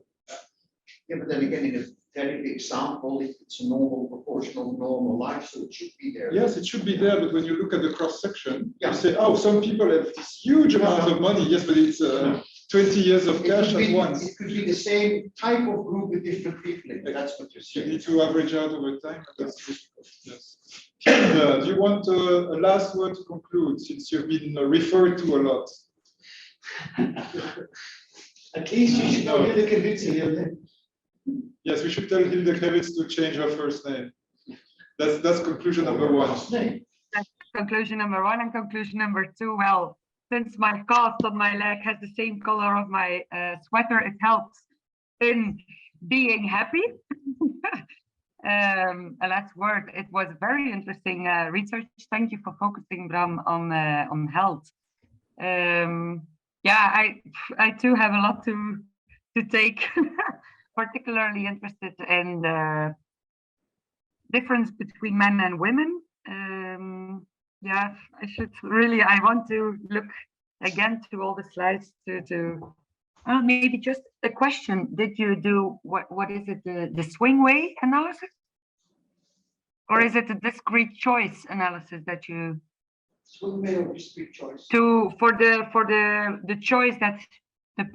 Yeah, but then again, in a very big sample, if it's a normal, proportional, normal life, so it should be there. Yes, it should be there, but when you look at the cross-section, you say, oh, some people have this huge amount of money. Yes, but it's 20 years of cash at once. It could be the same type of group with different people. That's what you're saying. You need to average out over time. That's difficult. Yes. Do you want a last word to conclude, since you've been referred to a lot? At least you should know Hilde Kevitz. Yes, we should tell Hilde Kevitz to change her first name. That's conclusion number one. That's conclusion number one. And conclusion number two, well, since my cast on my leg has the same color of my sweater, it helps in being happy. A last word, it was very interesting research. Thank you for focusing, Bram, on health. Yeah, I too have a lot to take. Particularly interested in the difference between men and women. Yeah, I want to look again to all the slides to maybe just a question. Did you do what is it, the swing way analysis? Or is it a discrete choice analysis that you Swing way or discrete choice? for the choice that the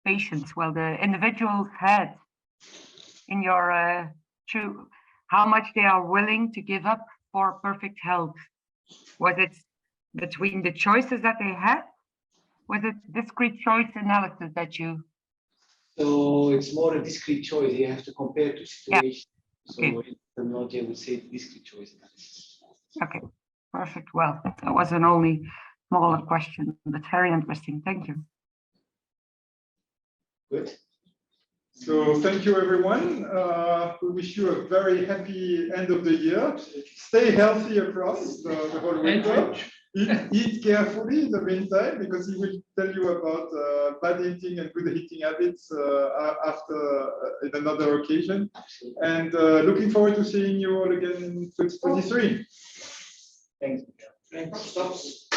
patients, well, the individuals had in your how much they are willing to give up for perfect health? Was it between the choices that they had? Was it discrete choice analysis that you? So it's more a discrete choice. You have to compare to situation. Yeah. So Okay. in terminology, I would say discrete choice analysis. Okay, perfect. Well, that was an only smaller question, but very interesting. Thank you. Good. So thank you, everyone. We wish you a very happy end of the year. Stay healthy across the whole winter. Eat carefully in the meantime, because he will tell you about bad eating and good eating habits after in another occasion. Absolutely. And looking forward to seeing you all again in 2023. Thanks. Thanks.